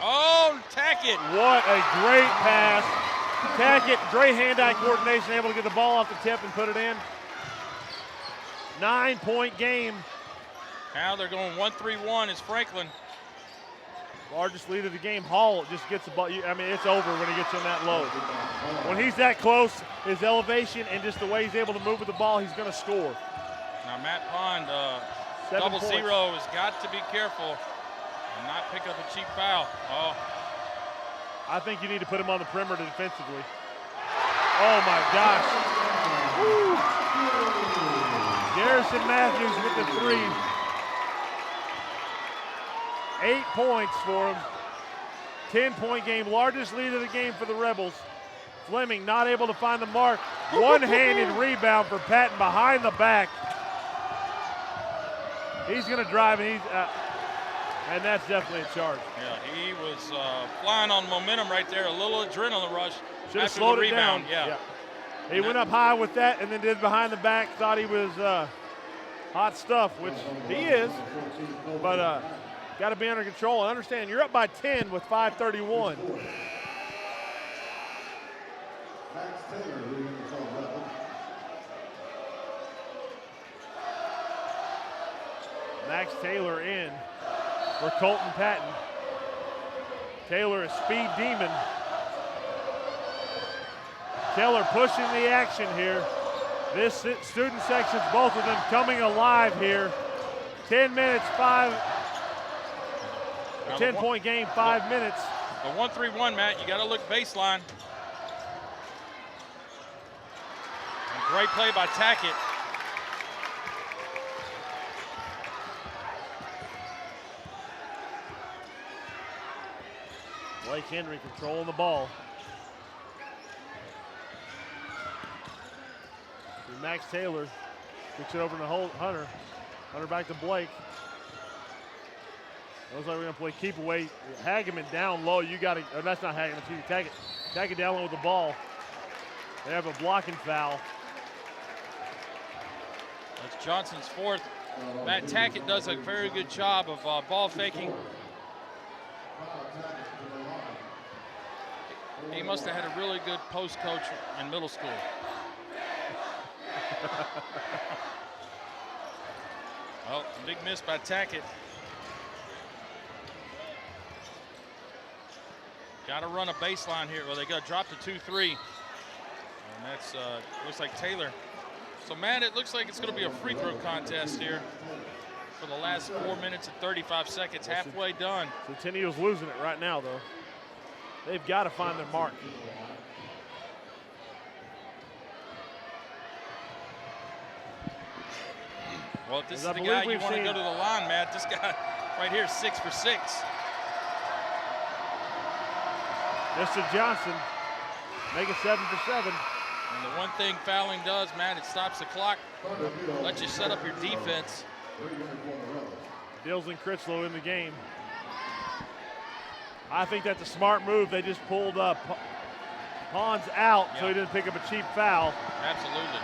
Oh, Tackett. What a great pass. Tackett, great hand-eye coordination, able to get the ball off the tip and put it in. 9-point game. Now they're going 1-3-1 is Franklin. Largest lead of the game. Hall just gets the ball. I mean, it's over when he gets in that low. When he's that close, his elevation and just the way he's able to move with the ball, he's going to score. Now Matt Pond, 7 0 has got to be careful and not pick up a cheap foul. Oh. I think you need to put him on the perimeter defensively. Oh my gosh. Woo. Garrison Matthews with the 3. 8 points for him. 10-point game, largest lead of the game for the Rebels. Fleming not able to find the mark. One-handed rebound for Patton behind the back. He's going to drive, and that's definitely a charge. Yeah, he was flying on momentum right there. A little adrenaline rush. Should have slowed it down. Yeah. He went up high with that and then did behind the back. Thought he was hot stuff, which he is. But got to be under control. And understand, you're up by 10 with 5:31. Max Taylor in for Colton Patton. Taylor, a speed demon. Keller pushing the action here. This student section's both of them coming alive here. 10 minutes, 10-point game, 5 minutes. The 1-3-1, Matt, you got to look baseline. And great play by Tackett. Blake Henry controlling the ball. Max Taylor kicks it over to Hunter. Hunter back to Blake. Looks like we're going to play keep away. Hageman down low. You got to, that's not Hageman, excuse me, Tackett down low with the ball. They have a blocking foul. That's Johnson's fourth. Matt Tackett does a very good job of ball faking. He must have had a really good post coach in middle school. Well, big miss by Tackett. Got to run a baseline here. Well, they got to drop to 2-3. And that's, looks like Taylor. So, Matt, it looks like it's going to be a free throw contest here for the last 4 minutes and 35 seconds. Halfway done. Centennial's losing it right now, though. They've got to find their mark. Well, if this is the guy you want to go to the line, Matt, this guy right here is 6 for 6. Mr. Johnson, make it 7 for 7. And the one thing fouling does, Matt, it stops the clock, lets you set up your defense. Dills and Critchlow in the game. I think that's a smart move. They just pulled up Pons out, so he didn't pick up a cheap foul. Absolutely.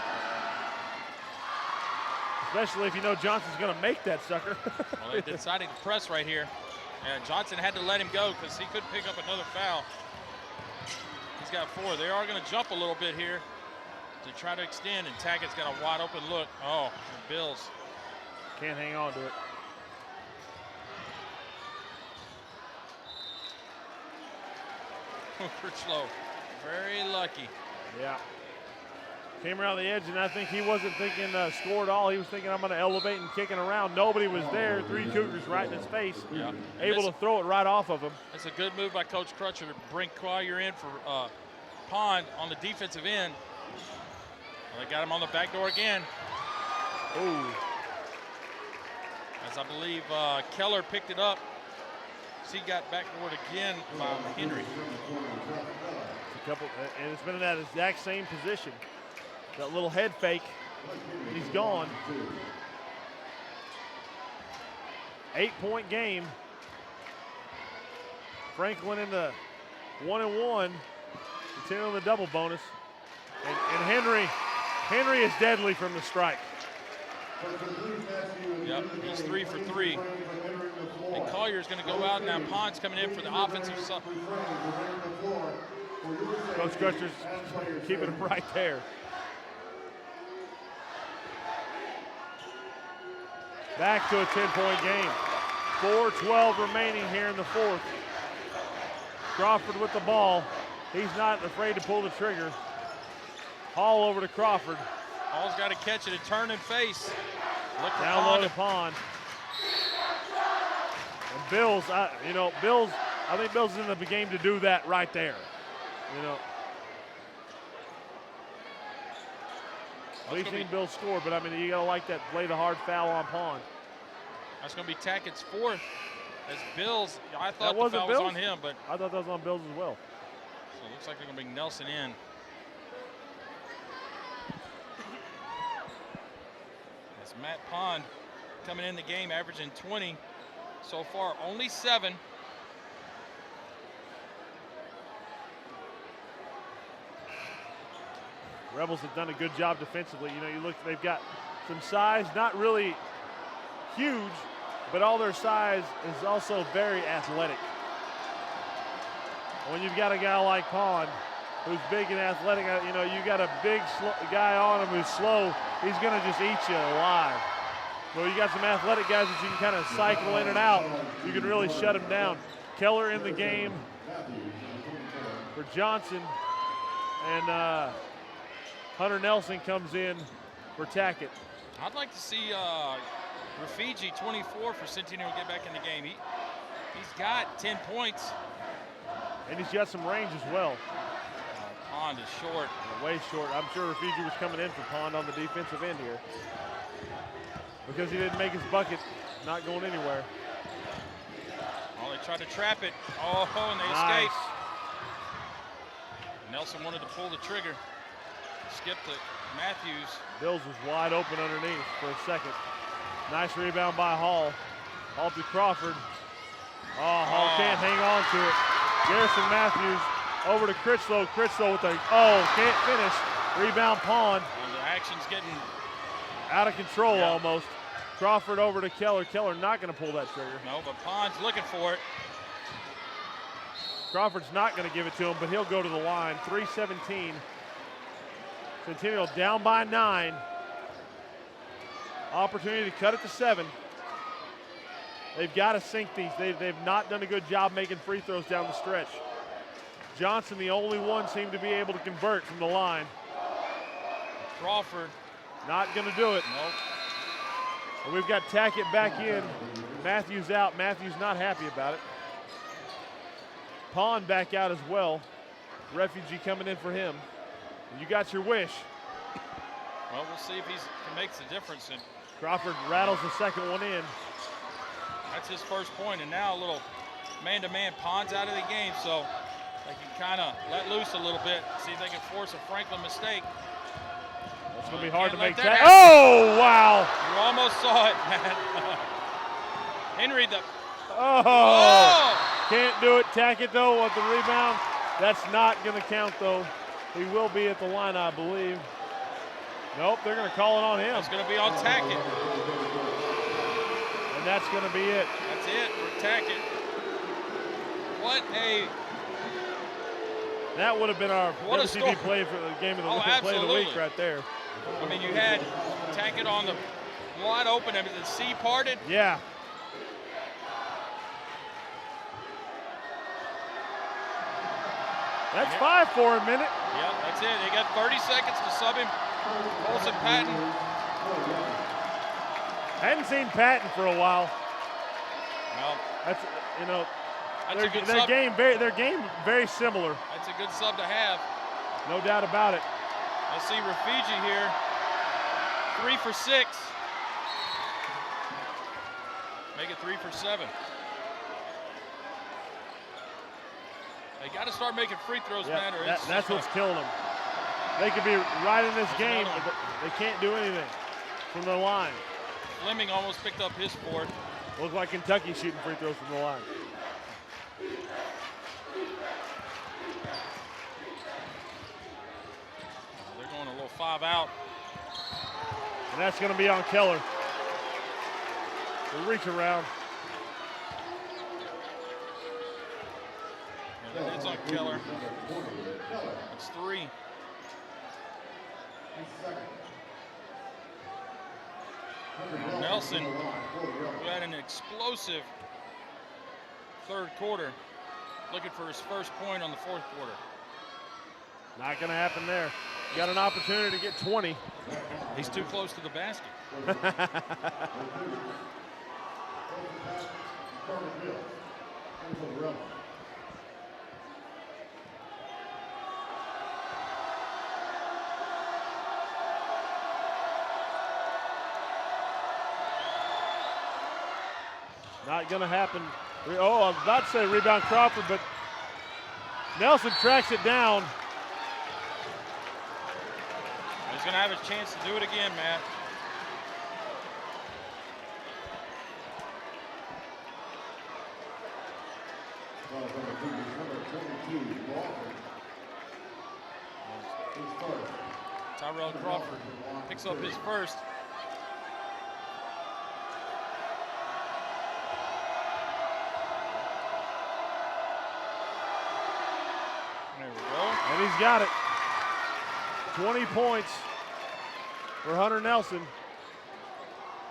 Especially if you know Johnson's going to make that sucker. Well, they decided to press right here. And Johnson had to let him go because he couldn't pick up another foul. He's got 4. They are going to jump a little bit here to try to extend, and Tackett's got a wide open look. Oh, the Bills can't hang on to it. Critchlow, very lucky. Yeah. Came around the edge, and I think he wasn't thinking score at all. He was thinking, I'm going to elevate and kicking around. Nobody was there. 3 Cougars right in his face. Yeah. Able to throw it right off of him. It's a good move by Coach Crutcher to bring Collier in for Pond on the defensive end. Well, they got him on the back door again. Ooh. As I believe Keller picked it up. He got backboard again by Henry. A couple, and it's been in that exact same position. That little head fake, he's gone. 8-point game. Franklin in the 1-1, 10 on the double bonus. And Henry is deadly from the strike. Yep, he's 3 for 3. And Collier's going to go out now. Pond's coming in for the offensive side. Coach Crutcher's keeping him right there. Back to a 10-point game. 4:12 remaining here in the fourth. Crawford with the ball. He's not afraid to pull the trigger. Hall over to Crawford. Hall's got to catch it and turn and face. Look for down low to Pond. And Bills, I think Bills is in the game to do that right there. You know. We've seen Bills score, but I mean, you gotta like that play the hard foul on Pond. That's gonna be Tackett's 4th. As Bills, I thought the foul was on him, but I thought that was on Bills as well. So it looks like they're gonna bring Nelson in. That's Matt Pond coming in the game, averaging 20 so far, only 7. Rebels have done a good job defensively. You know, you look, they've got some size, not really huge, but all their size is also very athletic. When you've got a guy like Pond, who's big and athletic, you know, you got a big guy on him who's slow, he's going to just eat you alive. So you got some athletic guys that you can kind of cycle in and out. You can really shut him down. Keller in the game for Johnson. And Hunter Nelson comes in for Tackett. I'd like to see Rafiji, 24 for Centennial, get back in the game. He's got 10 points. And he's got some range as well. Pond is short. Way short. I'm sure Rafiji was coming in for Pond on the defensive end here. Because he didn't make his bucket, not going anywhere. Oh, they tried to trap it. Oh, and they Nice. escaped. Nelson wanted to pull the trigger. Skipped to Matthews. Bills was wide open underneath for a second. Nice rebound by Hall. Hall to Crawford. Oh, Hall can't hang on to it. Garrison Matthews over to Critchlow. Critchlow with a, can't finish. Rebound Pond. And the action's getting out of control almost. Crawford over to Keller. Keller not going to pull that trigger. No, but Pond's looking for it. Crawford's not going to give it to him, but he'll go to the line. 3:17. Centennial down by 9. Opportunity to cut it to 7. They've got to sink these. They've not done a good job making free throws down the stretch. Johnson, the only one, seemed to be able to convert from the line. Crawford. Not going to do it. Nope. And we've got Tackett back in. Matthews out. Matthews not happy about it. Pond back out as well. Refugee coming in for him. You got your wish. Well, we'll see if he can make the difference. And Crawford rattles the second one in. that's his first point, and now a little man-to-man. Pond's out of the game, so they can kind of let loose a little bit, see if they can force a Franklin mistake. It's going to be hard to make that. Oh, wow. You almost saw it, man. Henry, Can't do it. Tackett, though, with the rebound. That's not going to count, though. He will be at the line, I believe. Nope, they're going to call it on him. It's going to be on Tackett. And that's going to be it. That's it for Tackett. What a... That would have been our WCT play for the game of the play of the week right there. I mean, you had Tackett on the wide open. I mean, the sea parted. Yeah. That's 5 for a minute. Yeah, that's it. They got 30 seconds to sub him. Colson Patton. Hadn't seen Patton for a while. Well, that's that's a good their sub. their game very similar. That's a good sub to have. No doubt about it. Let's see Rafiji here. 3 for 6. Make it 3 for 7. They got to start making free throws, man. Or that's what's killing them. They could be right in this game, but they can't do anything from the line. Fleming almost picked up his fourth. Looks like Kentucky shooting free throws from the line. They're going a little 5 out. And that's going to be on Keller. We'll reach around. Yeah, it's on Keller. It's 3. Nelson, who had an explosive third quarter, looking for his first point on the fourth quarter. Not going to happen there. Got an opportunity to get 20. He's too close to the basket. Not going to happen. Oh, I was about to say rebound Crawford, but Nelson tracks it down. He's going to have a chance to do it again, Matt. Tyrell Crawford picks up his first. There we go. And he's got it. 20 points for Hunter Nelson.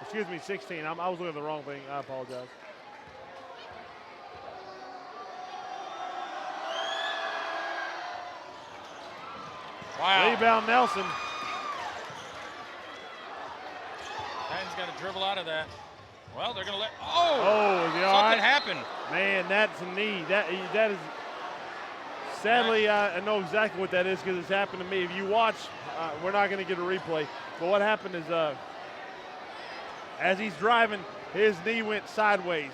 Excuse me, 16. I was looking at the wrong thing. I apologize. Wow. Rebound Nelson. got to dribble out of that. Well, they're going to let. Oh! Oh, is he all Something right? happened. Man, that's a knee. That is. Sadly, I know exactly what that is because it's happened to me. If you watch, we're not going to get a replay. But what happened is, as he's driving, his knee went sideways,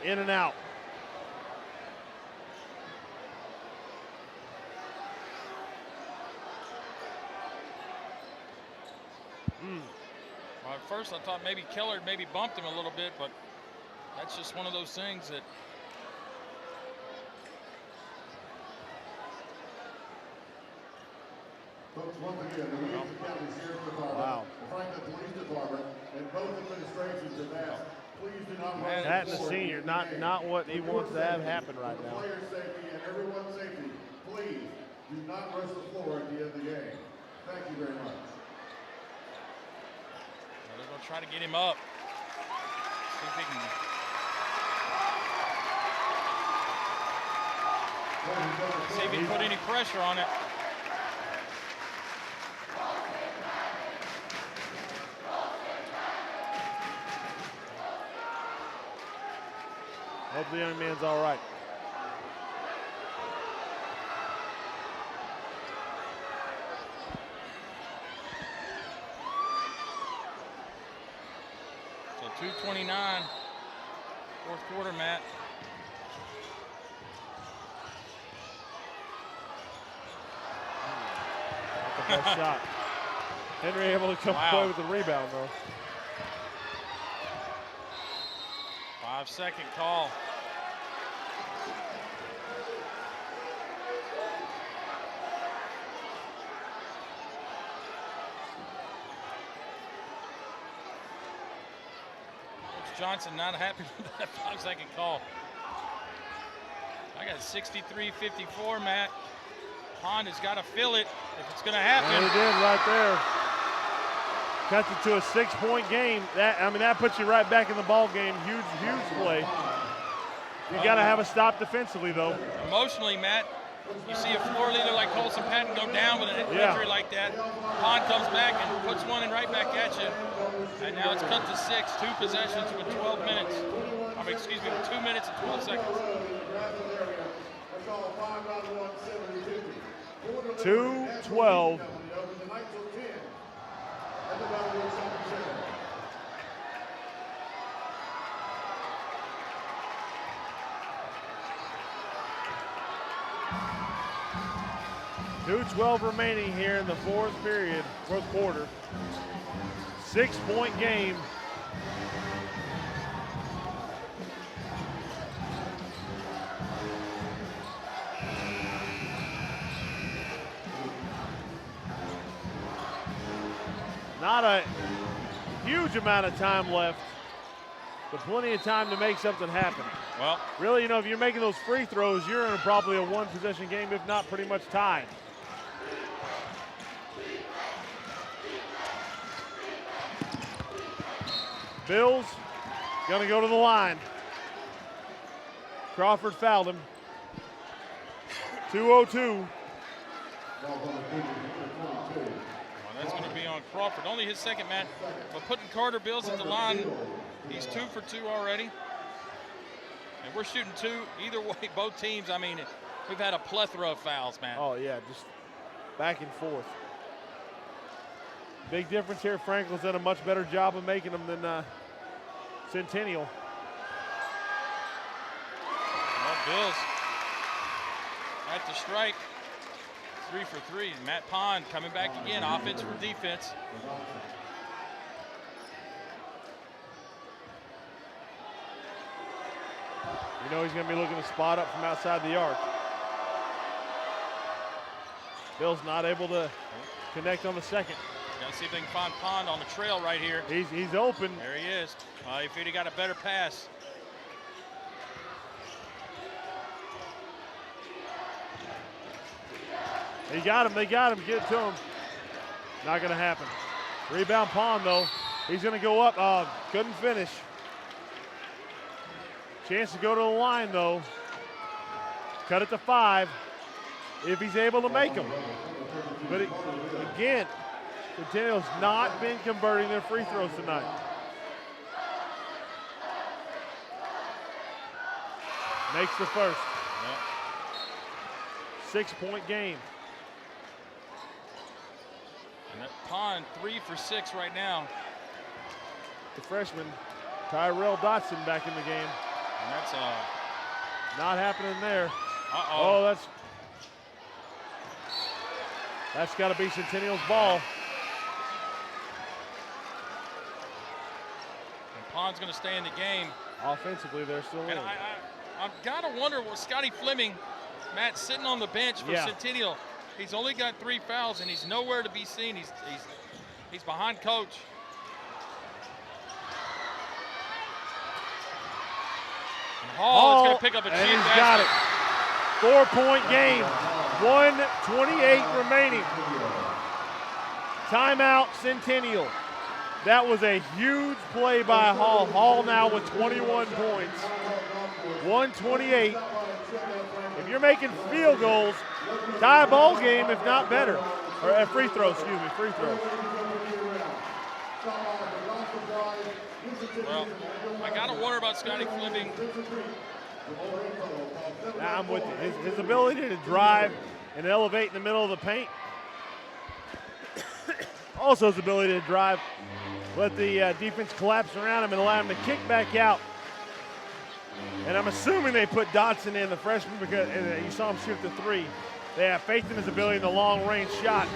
in and out. Well, at first I thought maybe Keller maybe bumped him a little bit, but that's just one of those things that. Folks, once again, the Williamson County Sheriff's Department, the Franklin Police Department, and both administrations have asked, please do not rush Patton the forward senior, in the game. not what he wants to have happen right For now. player safety and everyone's safety, please do not rush the floor at the end of the game. Thank you very much. Well, they're going to try to get him up. See if he can. See if he can put any pressure on it. Hope the young man's all right. So 2:29, fourth quarter, Matt. Not the best shot. Henry able to come away with the rebound, though. 5-second call. Coach Johnson not happy with that 5-second call. I got 63-54, Matt. Pond has got to fill it if it's going to happen. And he did right there. Cuts it to a 6-point game. That puts you right back in the ball game. Huge play. You got to have a stop defensively, though. Emotionally, Matt, you see a floor leader like Colson Patton go down with an injury like that. Pond comes back and puts one in right back at you. And now it's cut to 6, 2 possessions with 12 minutes. Excuse me, with 2 minutes and 12 seconds. 2:12. .212 remaining here in the fourth quarter. 6-point game. Not a huge amount of time left, but plenty of time to make something happen. Well, really, if you're making those free throws, you're in probably a one-possession game, if not pretty much tied. Bills gonna go to the line. Crawford fouled him. 2:02. That's going to be on Crawford. Only his second, man. But putting Carter Bills at the line, he's 2 for 2 already. And we're shooting 2 either way, both teams. We've had a plethora of fouls, man. Oh, yeah, just back and forth. Big difference here. Franklin's done a much better job of making them than Centennial. Well, Bills at the strike. 3 for 3. Matt Pond coming back again, offense for defense. He's going to be looking to spot up from outside the arc. Bill's not able to connect on the second. Got to see if they can find Pond on the trail right here. He's open. There he is. If he'd have got a better pass. They got him. Get it to him. Not going to happen. Rebound Pond, though. He's going to go up. Couldn't finish. Chance to go to the line, though. Cut it to 5 if he's able to make them. But again, Centennial's not been converting their free throws tonight. Makes the first. Yep. 6-point game. And that Pond 3 for 6 right now. The freshman, Tyrell Dotson, back in the game. And that's not happening there. Uh-oh. Oh, that's got to be Centennial's ball. And Pond's going to stay in the game. Offensively, they're still in. And I've got to wonder what Scotty Fleming, Matt, sitting on the bench for Centennial. He's only got 3 fouls, and he's nowhere to be seen. He's behind coach. And Hall is going to pick up a cheap basket. Got it. 4-point game. 1:28 remaining. Timeout, Centennial. That was a huge play by Hall. Hall now with 21 points. 1:28. If you're making field goals, tie ball game, if not better. Or free throws, free throws. Well, I got to wonder about Scotty Fleming. I'm with you. His ability to drive and elevate in the middle of the paint. Also his ability to drive, let the defense collapse around him and allow him to kick back out. And I'm assuming they put Dotson in, the freshman, because you saw him shoot the 3. They have faith in his ability in the long-range shot.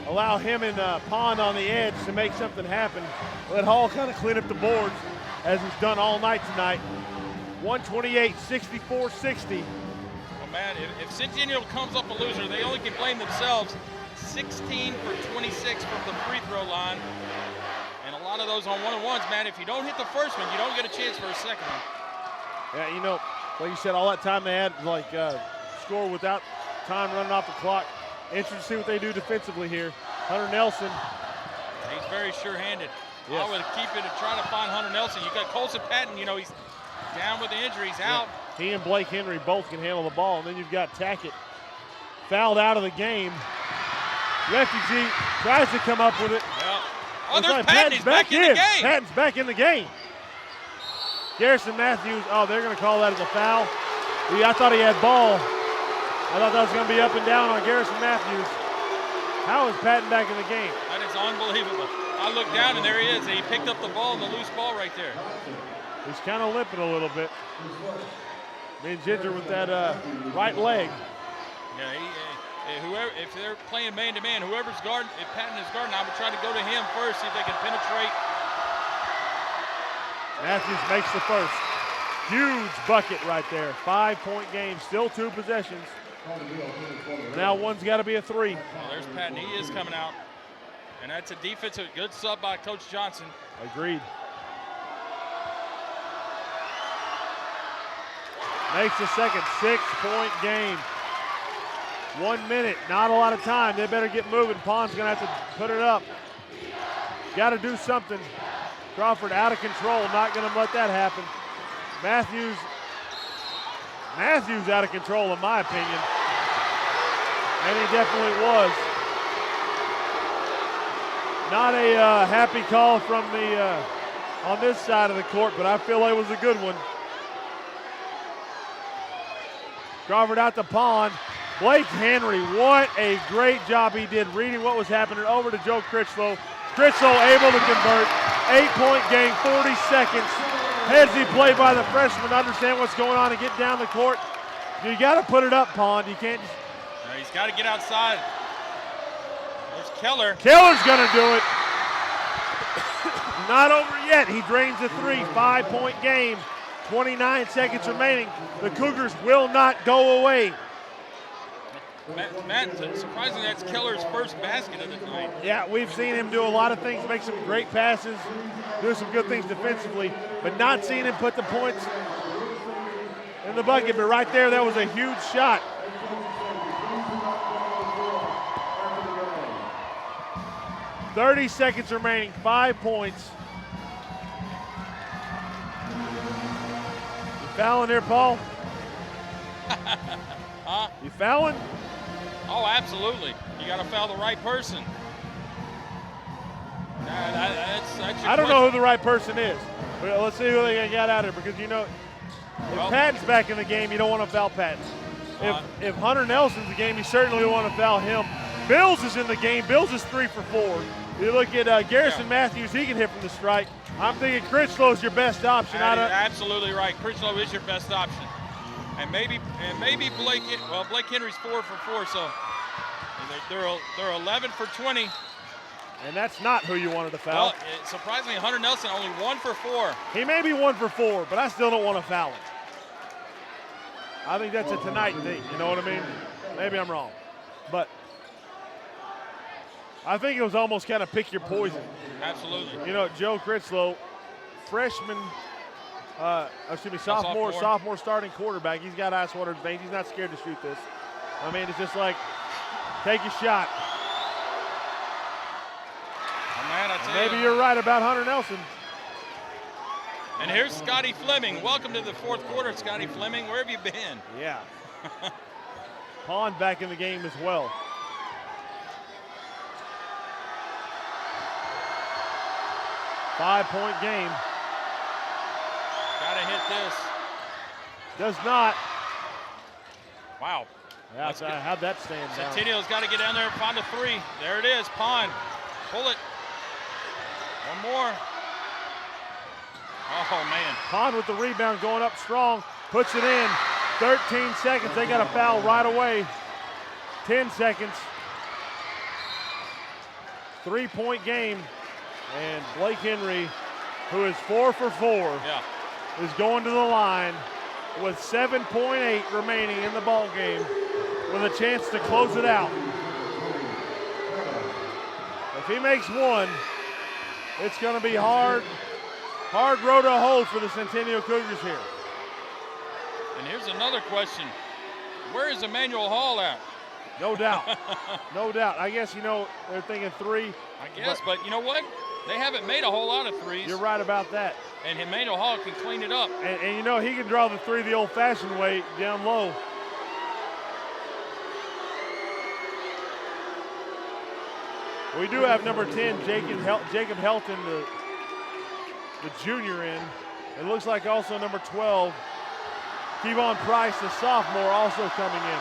Allow him and Pond on the edge to make something happen. Let Hall kind of clean up the boards, as he's done all night tonight. 128, 64-60. Well, man, if Centennial comes up a loser, they only can blame themselves. 16 for 26 from the free throw line. And a lot of those on one-on-ones, man. If you don't hit the first one, you don't get a chance for a second one. Yeah, you know, like you said, all that time they had, score without time running off the clock. Interesting to see what they do defensively here. Hunter Nelson. He's very sure-handed. Yes. I would keep it and try to find Hunter Nelson. You got Colson Patton, you know, he's down with the injury, he's out. He and Blake Henry both can handle the ball. And then you've got Tackett fouled out of the game. Refugee tries to come up with it. Yeah. Oh, there's Patton, he's back in the game. Patton's back in the game. Garrison Matthews, they're going to call that as a foul. I thought he had ball. I thought that was going to be up and down on Garrison Matthews. How is Patton back in the game? That is unbelievable. I looked down and there he is. He picked up the ball, the loose ball right there. He's kind of limping a little bit. Being ginger with that right leg. Yeah, whoever, if they're playing man-to-man, whoever's guarding, if Patton is guarding, I would try to go to him first, see if they can penetrate. Matthews makes the first. Huge bucket right there. 5-point game, still 2 possessions. Now one's got to be a 3. Well, there's Patton, he is coming out. And that's a defensive, good sub by Coach Johnson. Agreed. Makes the second. 6-point game. 1 minute, not a lot of time. They better get moving. Pond's gonna have to put it up. Got to do something. Crawford out of control, not gonna let that happen. Matthews out of control in my opinion. And he definitely was. Not a happy call from the on this side of the court, but I feel it was a good one. Crawford out to Pond. Blake Henry, what a great job he did reading what was happening. Over to Joe Critchlow. Critchlow able to convert. 8-point game, 40 seconds. Headsy play by the freshman, understand what's going on and get down the court. You got to put it up, Pond. You can't just... No, he's got to get outside. There's Keller. Keller's going to do it. Not over yet. He drains the 3. 5-point game. 29 seconds remaining. The Cougars will not go away. Matt, surprisingly, that's Keller's first basket of the night. Yeah, we've seen him do a lot of things, make some great passes, do some good things defensively, but not seeing him put the points in the bucket. But right there, that was a huge shot. .30 seconds remaining, 5 points. You fouling there, Paul? Huh? You fouling? Oh, absolutely. You got to foul the right person. That's I don't know who the right person is. But let's see who they got out here, because you know, if Patton's back in the game, you don't want to foul Patton. If Hunter Nelson's in the game, you certainly want to foul him. Bills is in the game. Bills is 3 for 4. You look at Garrison Matthews, he can hit from the strike. I'm thinking Critchlow's your best option. Absolutely right. Critchlow is your best option. And maybe Blake. Well, Blake Henry's 4 for 4, so they're 11 for 20. And that's not who you wanted to foul. Well, surprisingly, Hunter Nelson only 1 for 4. He may be 1 for 4, but I still don't want to foul him. I think that's a tonight thing. You know what I mean? Maybe I'm wrong, but I think it was almost kind of pick your poison. Absolutely. You know, Joe Critchlow, freshman, sophomore starting quarterback. He's got ice water in his veins. He's not scared to shoot this. I mean, it's just like, take a shot. Oh, man, Maybe you're right about Hunter Nelson. And here's Scotty Fleming. Welcome to the fourth quarter, Scotty Fleming. Where have you been? Yeah. Pond back in the game as well. Five-point game. Gotta hit this. Does not. Wow. Yeah, how'd that stand down? Centennial's got to get down there and find a 3. There it is, Pond. Pull it. One more. Oh, man. Pond with the rebound, going up strong, puts it in. 13 seconds, they got a foul right away. 10 seconds. 3-point game. And Blake Henry, who is 4 for 4, is going to the line with 7.8 remaining in the ball game, with a chance to close it out. If he makes one, it's going to be hard row to hoe for the Centennial Cougars here. And here's another question. Where is Emmanuel Hall at? No doubt. No doubt. I guess, you know, they're thinking 3. I guess, but you know what? They haven't made a whole lot of 3s. You're right about that. And Emmanuel Hall can clean it up. And you know, he can draw the 3 the old-fashioned way, down low. We do have number 10, Jacob Helton, the junior in. It looks like also number 12, Kevon Price, the sophomore, also coming in.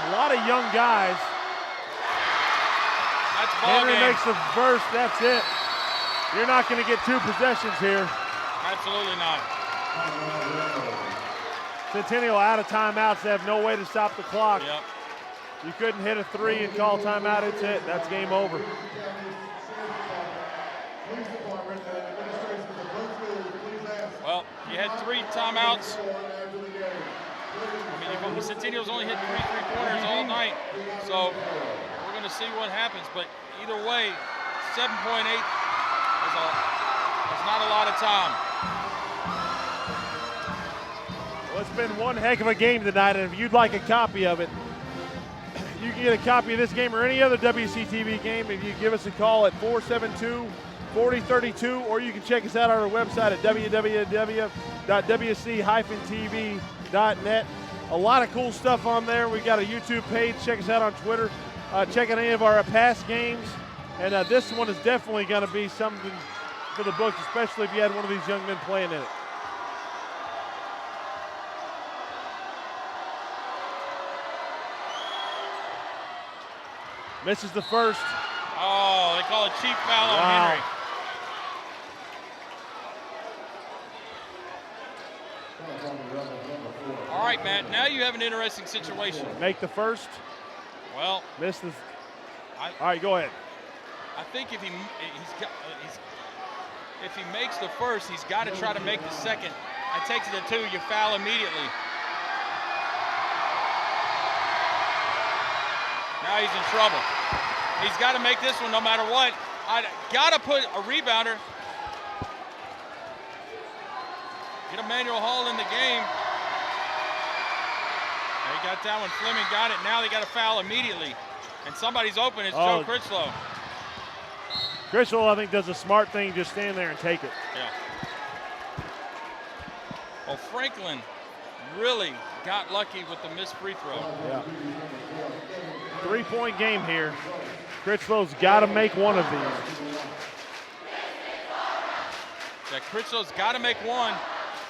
A lot of young guys. That's ball Henry game. makes the first, that's it. You're not going to get 2 possessions here. Absolutely not. Centennial out of timeouts. They have no way to stop the clock. Yep. You couldn't hit a 3 and call timeout. It's it. That's game over. Well, you had 3 timeouts. I mean, Centennial's only hit 3 3-pointers all night. So we're going to see what happens. But either way, 7.8 is not a lot of time. Well, it's been one heck of a game tonight, and if you'd like a copy of it, you can get a copy of this game or any other WCTV game if you give us a call at 472-4032, or you can check us out on our website at www.wc-tv.net. A lot of cool stuff on there. We got a YouTube page. Check us out on Twitter. Check out any of our past games. And this one is definitely going to be something for the books, especially if you had one of these young men playing in it. Misses the first. Oh, they call a cheap foul on Henry. All right, Matt, now you have an interesting situation. Make the first. Well, miss the. All right, go ahead. I think if he makes the first, he's got to try to make the second. I take it to 2, you foul immediately. Now he's in trouble. He's got to make this one no matter what. I got to put a rebounder. Get Emmanuel Hall in the game. He got that one. Fleming got it. Now they got to foul immediately. And somebody's open. It's Joe Critchlow. Critchlow, I think, does a smart thing. Just stand there and take it. Yeah. Well, Franklin really got lucky with the missed free throw. Yeah. 3-point game here. Critchlow's got to make one of these. that Critchell's got to make one.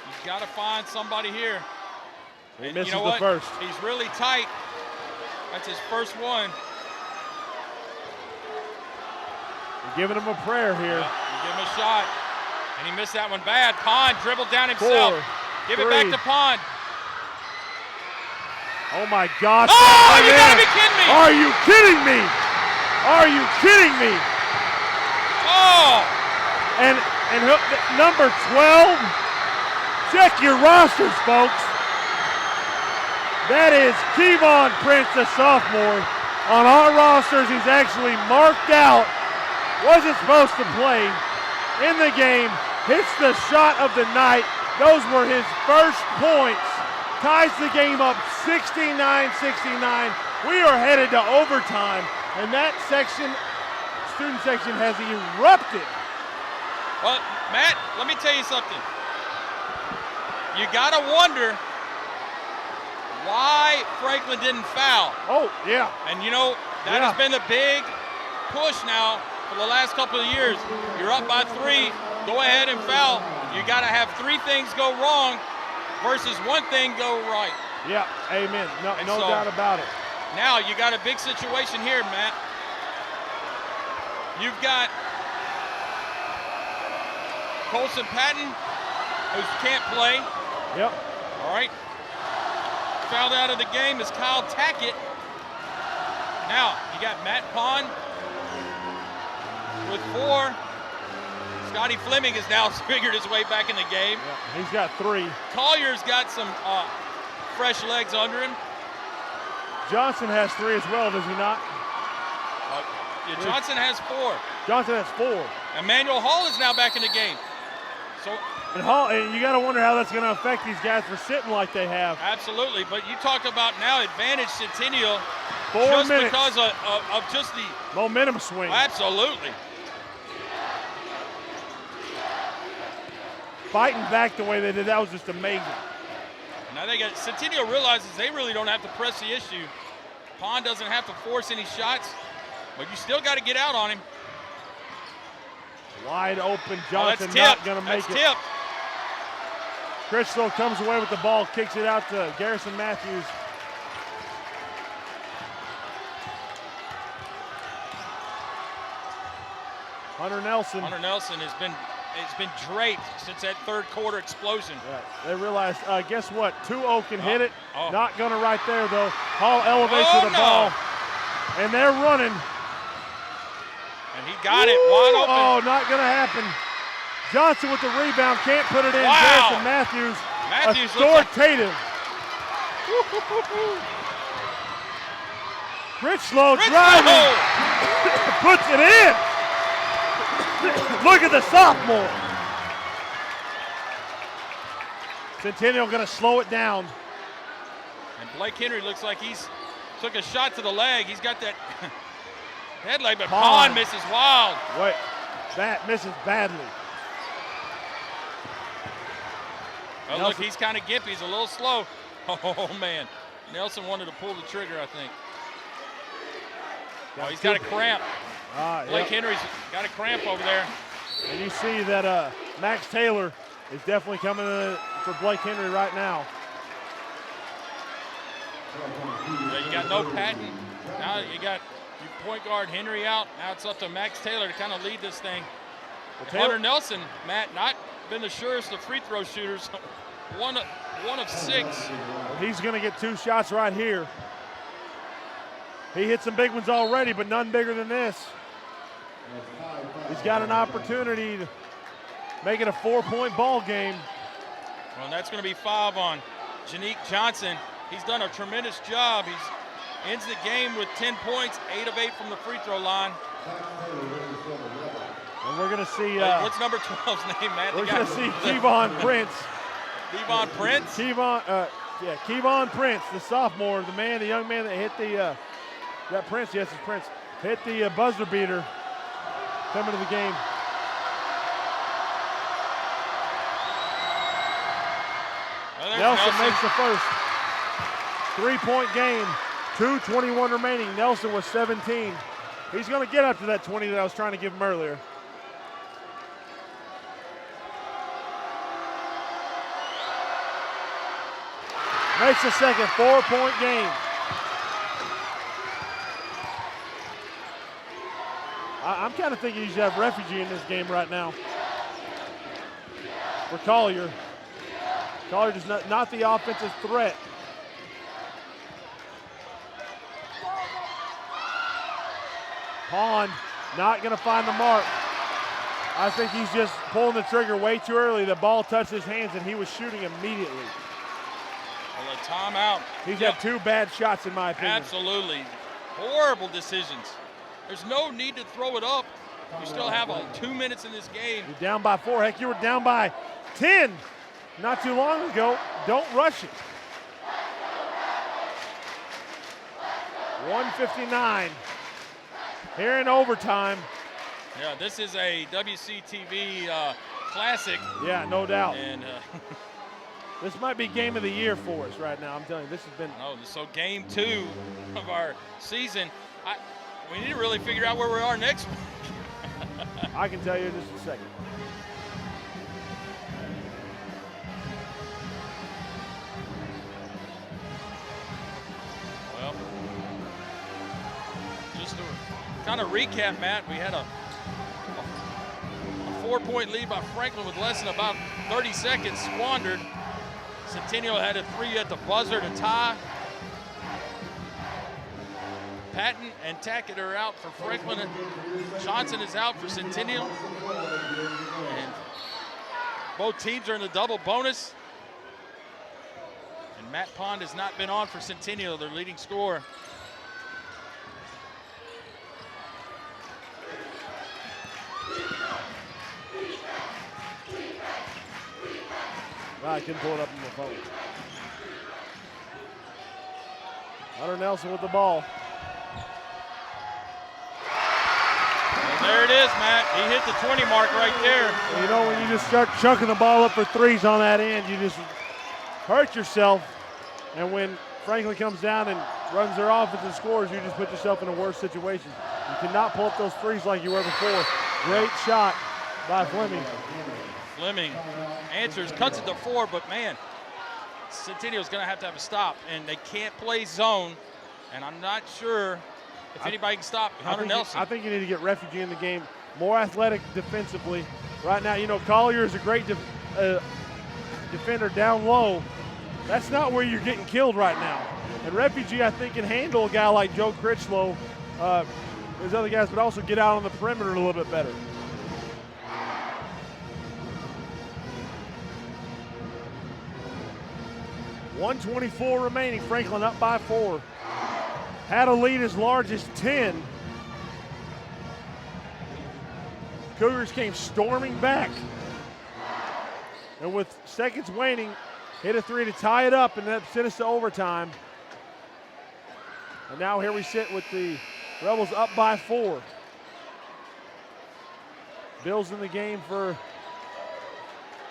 He's got to find somebody here. He And misses you know the what? first. He's really tight. That's his first one. You're giving him a prayer here. You give him a shot. And he missed that one bad. Pond dribbled down himself. 4, Give 3. it back to Pond. Oh my gosh. Oh, you gotta be kidding me. Are you kidding me? Are you kidding me? Oh. And number 12, check your rosters, folks. That is Kevon Prince, the sophomore. On our rosters, he's actually marked out. Wasn't supposed to play in the game. Hits the shot of the night. Those were his first points. Ties the game up 69-69. We are headed to overtime, and that student section has erupted. Well, Matt, let me tell you something. You gotta wonder why Franklin didn't foul. Oh, yeah. And you know, that has been a big push now for the last couple of years. You're up by 3, go ahead and foul. You gotta have 3 things go wrong versus 1 thing go right. Yeah, amen. No so, doubt about it. Now you got a big situation here, Matt. You've got Colson Patton, who can't play. Yep. All right. Fouled out of the game is Kyle Tackett. Now, you got Matt Pond with 4. Scotty Fleming has now figured his way back in the game. Yeah, he's got 3. Collier's got some fresh legs under him. Johnson has 3 as well, does he not? Yeah, Johnson has 4. Johnson has 4. Emmanuel Hall is now back in the game. So And you got to wonder how that's going to affect these guys for sitting like they have. absolutely, but you talk about now advantage Centennial 4 just minutes. because of just the Momentum swing. absolutely. Fighting back the way they did, that was just amazing. Now Centennial realizes they really don't have to press the issue. Pond doesn't have to force any shots, but you still got to get out on him. Wide open, Johnson that's not tipped. going to make That's it. tipped. Critchlow comes away with the ball, kicks it out to Garrison Matthews. Hunter Nelson has been draped since that third quarter explosion. Yeah, they realized, guess what? 2-0 can hit it. Oh. Not going to right there, though. Hall elevates to the ball. And they're running. And he got it wide open. Oh, not going to happen. Johnson with the rebound, can't put it in. Wow. Garrison Matthews Matthews authoritative. Critchlow driving. Puts it in. Look at the sophomore. Centennial going to slow it down. And Blake Henry looks like he's took a shot to the leg. He's got that head leg, but Pond misses wild. Wait, that misses badly. Oh, look, he's kind of gimpy. He's a little slow. Oh, man. Nelson wanted to pull the trigger, I think. Oh, he's got a cramp. Blake Henry's got a cramp over there. And you see that Max Taylor is definitely coming for Blake Henry right now. You got no Patton. Now you got your point guard Henry out. Now it's up to Max Taylor to kind of lead this thing. Hunter Nelson, Matt, not been the surest of free throw shooters. One of 6. He's going to get 2 shots right here. He hit some big ones already, but none bigger than this. He's got an opportunity to make it a 4-point ball game. Well, that's going to be 5 on Janique Johnson. He's done a tremendous job. He's ends the game with 10 points, 8 of 8 from the free throw line. And we're going to see. What's number 12's name, Matt? We're going to see Kevon Prince. Kevon Prince? Kevon Prince, the sophomore, the young man that hit that Prince, yes, it's Prince, hit the buzzer beater coming to the game. Well, Nelson makes the first. 3-point game, 2:21 remaining. Nelson was 17. He's going to get up to that 20 that I was trying to give him earlier. Makes the second 4-point game. I'm kind of thinking you should have Refugee in this game right now. For Collier. Collier just not the offensive threat. Pond not going to find the mark. I think he's just pulling the trigger way too early. The ball touched his hands and he was shooting immediately. Well, a timeout. He's had 2 bad shots in my opinion. Absolutely. Horrible decisions. There's no need to throw it up. You still have 2 minutes in this game. You're down by 4. Heck, you were down by 10 not too long ago. Don't rush it. 1:59 here in overtime. Yeah, this is a WCTV classic. Yeah, no doubt. And this might be game of the year for us right now. I'm telling you, this has been. Oh, so game 2 of our season. We need to really figure out where we are next week. I can tell you in just a second. Well, just to kind of recap, Matt, we had a 4-point lead by Franklin with less than about 30 seconds squandered. Centennial had a 3 at the buzzer to tie. Patton and Tackett are out for Franklin, and Johnson is out for Centennial. And both teams are in the double bonus. And Matt Pond has not been on for Centennial, their leading scorer. I couldn't pull it up on my phone. Hunter Nelson with the ball. There it is, Matt. He hit the 20 mark right there. You know, when you just start chucking the ball up for threes on that end, you just hurt yourself. And when Franklin comes down and runs their offense and scores, you just put yourself in a worse situation. You cannot pull up those threes like you were before. Great shot by Fleming. Fleming answers, cuts it to 4, but man, Centennial's going to have a stop, and they can't play zone, and I'm not sure if anybody can stop Hunter Nelson. I think you need to get Refugee in the game, more athletic defensively. Right now, you know, Collier is a great defender down low. That's not where you're getting killed right now. And Refugee, I think, can handle a guy like Joe Critchlow, those other guys, but also get out on the perimeter a little bit better. .124 remaining, Franklin up by 4. Had a lead as large as 10. Cougars came storming back. And with seconds waning, hit a 3 to tie it up, and that sent us to overtime. And now here we sit with the Rebels up by 4. Bill's in the game for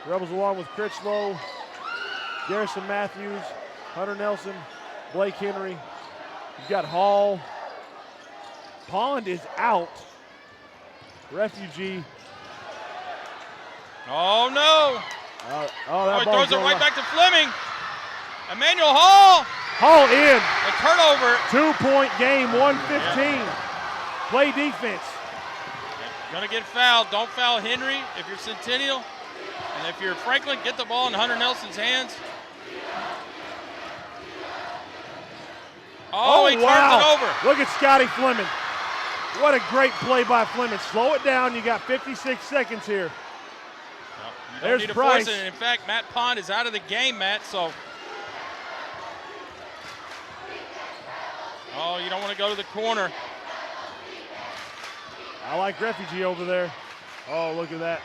Rebels along with Critchlow, Garrison Matthews, Hunter Nelson, Blake Henry. You've got Hall. Pond is out. Refugee. Oh, no. That He throws it right back to Fleming. Emmanuel Hall. Hall in. A turnover. 2-point game, 1:15. Play defense. Gonna get fouled. Don't foul Henry if you're Centennial. And if you're Franklin, get the ball in Hunter Nelson's hands. Oh, he turns it over. Look at Scotty Fleming. What a great play by Fleming. Slow it down. You got 56 seconds here. You don't There's need to Price. force it. And in fact, Matt Pond is out of the game, Matt, so. Oh, you don't want to go to the corner. I like Refugee over there. Oh, look at that.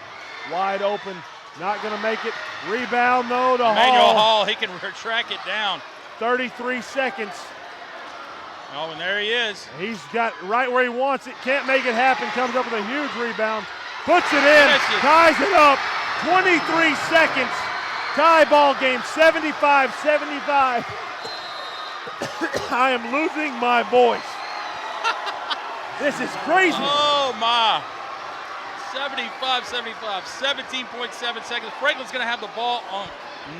Wide open. Not going to make it. Rebound, though, to Emmanuel Hall. He can track it down. 33 seconds. Oh, and there he is. He's got right where he wants it. Can't make it happen. Comes up with a huge rebound. Puts it in. Ties it up. 23 seconds. Tie ball game. 75-75. I am losing my voice. This is crazy. Oh, my. 75-75. 17.7 seconds. Franklin's going to have the ball on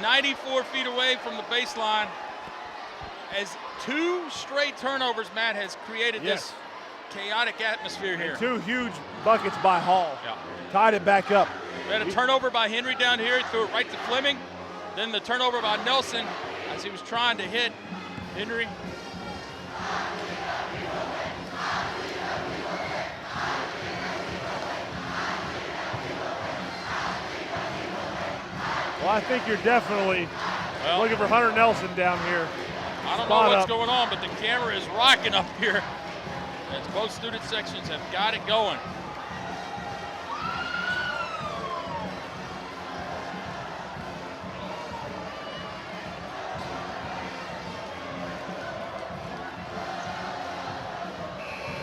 94 feet away from the baseline. as 2 straight turnovers, Matt, has created Yes. this chaotic atmosphere here. 2 huge buckets by Hall. Yeah. Tied it back up. We had a turnover by Henry down here. He threw it right to Fleming. Then the turnover by Nelson as he was trying to hit Henry. Well, I think you're definitely looking for Hunter Nelson down here. I don't Spot know what's up. going on, but the camera is rocking up here as both student sections have got it going.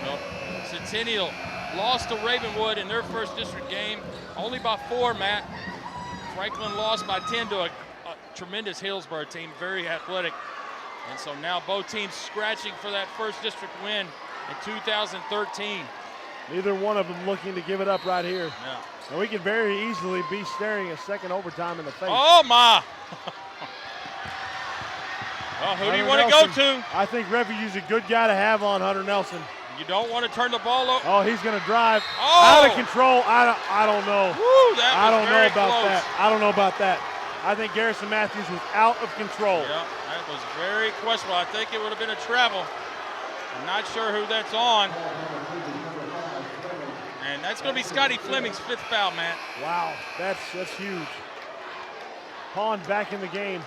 Well, Centennial lost to Ravenwood in their first district game, only by 4, Matt. Franklin lost by 10 to a tremendous Hillsborough team, very athletic. And so now both teams scratching for that first district win in 2013. Neither one of them looking to give it up right here. Yeah. And we could very easily be staring a second overtime in the face. Oh, my. Well, who do you want to go to? I think Refuge's a good guy to have on Hunter Nelson. You don't want to turn the ball over. Oh, he's going to drive. Oh. Out of control. I don't know. Woo, that I was don't know very about close. that. I don't know about that. I think Garrison Matthews was out of control. Yeah, that was very questionable. I think it would have been a travel. I'm not sure who that's on. And that's going to be Scotty Fleming's 5th foul, Matt. Wow, that's huge. Pond back in the game.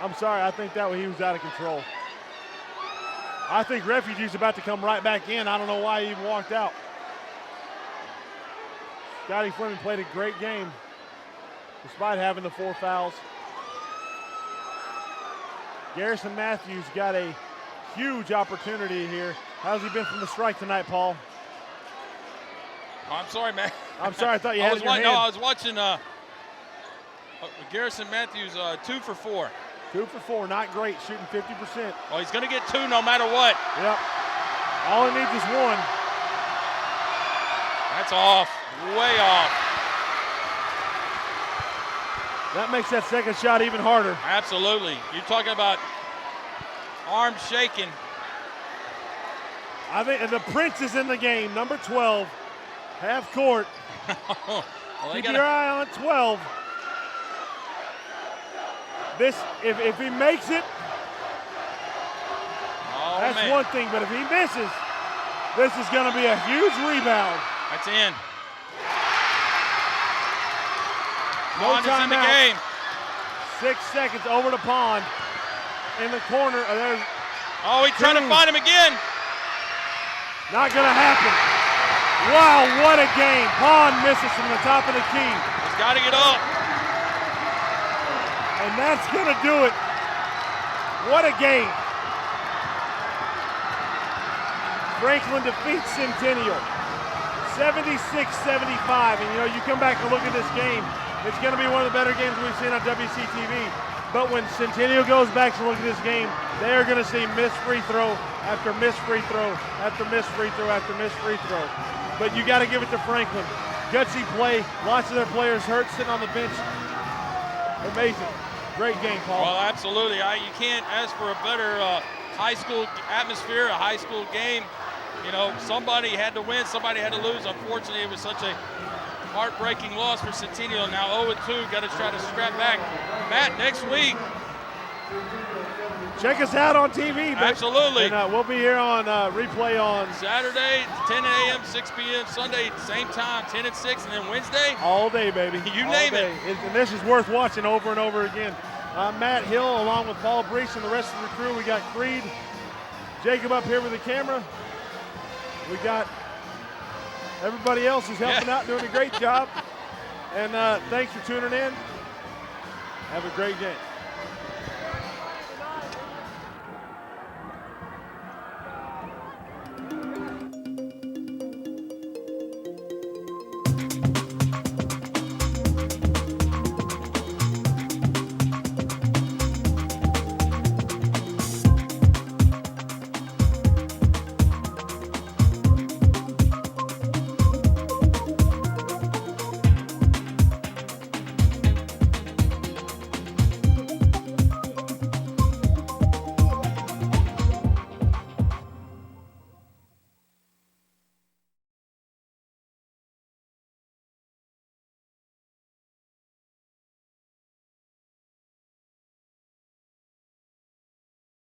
I'm sorry, I think that he was out of control. I think Refugee's about to come right back in. I don't know why he even walked out. Scotty Fleming played a great game despite having the 4 fouls. Garrison Matthews got a huge opportunity here. How's he been from the strike tonight, Paul? Oh, I'm sorry, man. I'm sorry, I thought you had it in your hand. No, I was watching Garrison Matthews 2 for 4. 2 for 4, not great, shooting 50%. Well, he's going to get 2 no matter what. Yep. All he needs is 1. That's off, way off. That makes that second shot even harder. Absolutely. You're talking about arms shaking. I think the Prince is in the game, number 12, half court. Well, Keep your eye on 12. This, if he makes it, that's man. one thing, but if he misses, this is going to be a huge rebound. That's in. No Pond is in the timeout. game. 6 seconds over to Pond. In the corner, there's Oh, he's trying to find him again. not going to happen. Wow, what a game. Pond misses from the top of the key. He's got to get up. And that's going to do it. What a game. Franklin defeats Centennial 76-75. And you know, you come back and look at this game, it's going to be one of the better games we've seen on WCTV. But when Centennial goes back to look at this game, they are going to see missed free throw after missed free throw after missed free throw after missed free throw. But you got to give it to Franklin. Gutsy play, lots of their players hurt, sitting on the bench. Amazing. Great game, Paul. Well, absolutely. You can't ask for a better high school atmosphere, a high school game. You know, somebody had to win, somebody had to lose. Unfortunately, it was such a heartbreaking loss for Centennial. Now 0-2, got to try to scrap back. Matt, next week. Check us out on TV. Absolutely. And we'll be here on replay on Saturday, 10 a.m., 6 p.m. Sunday, same time, 10 and 6, and then Wednesday. all day, baby. You all name day. And this is worth watching over and over again. Matt Hill, along with Paul Brees and the rest of the crew. We got Creed, Jacob up here with the camera. We got everybody else who's helping out, doing a great job. And thanks for tuning in. Have a great game.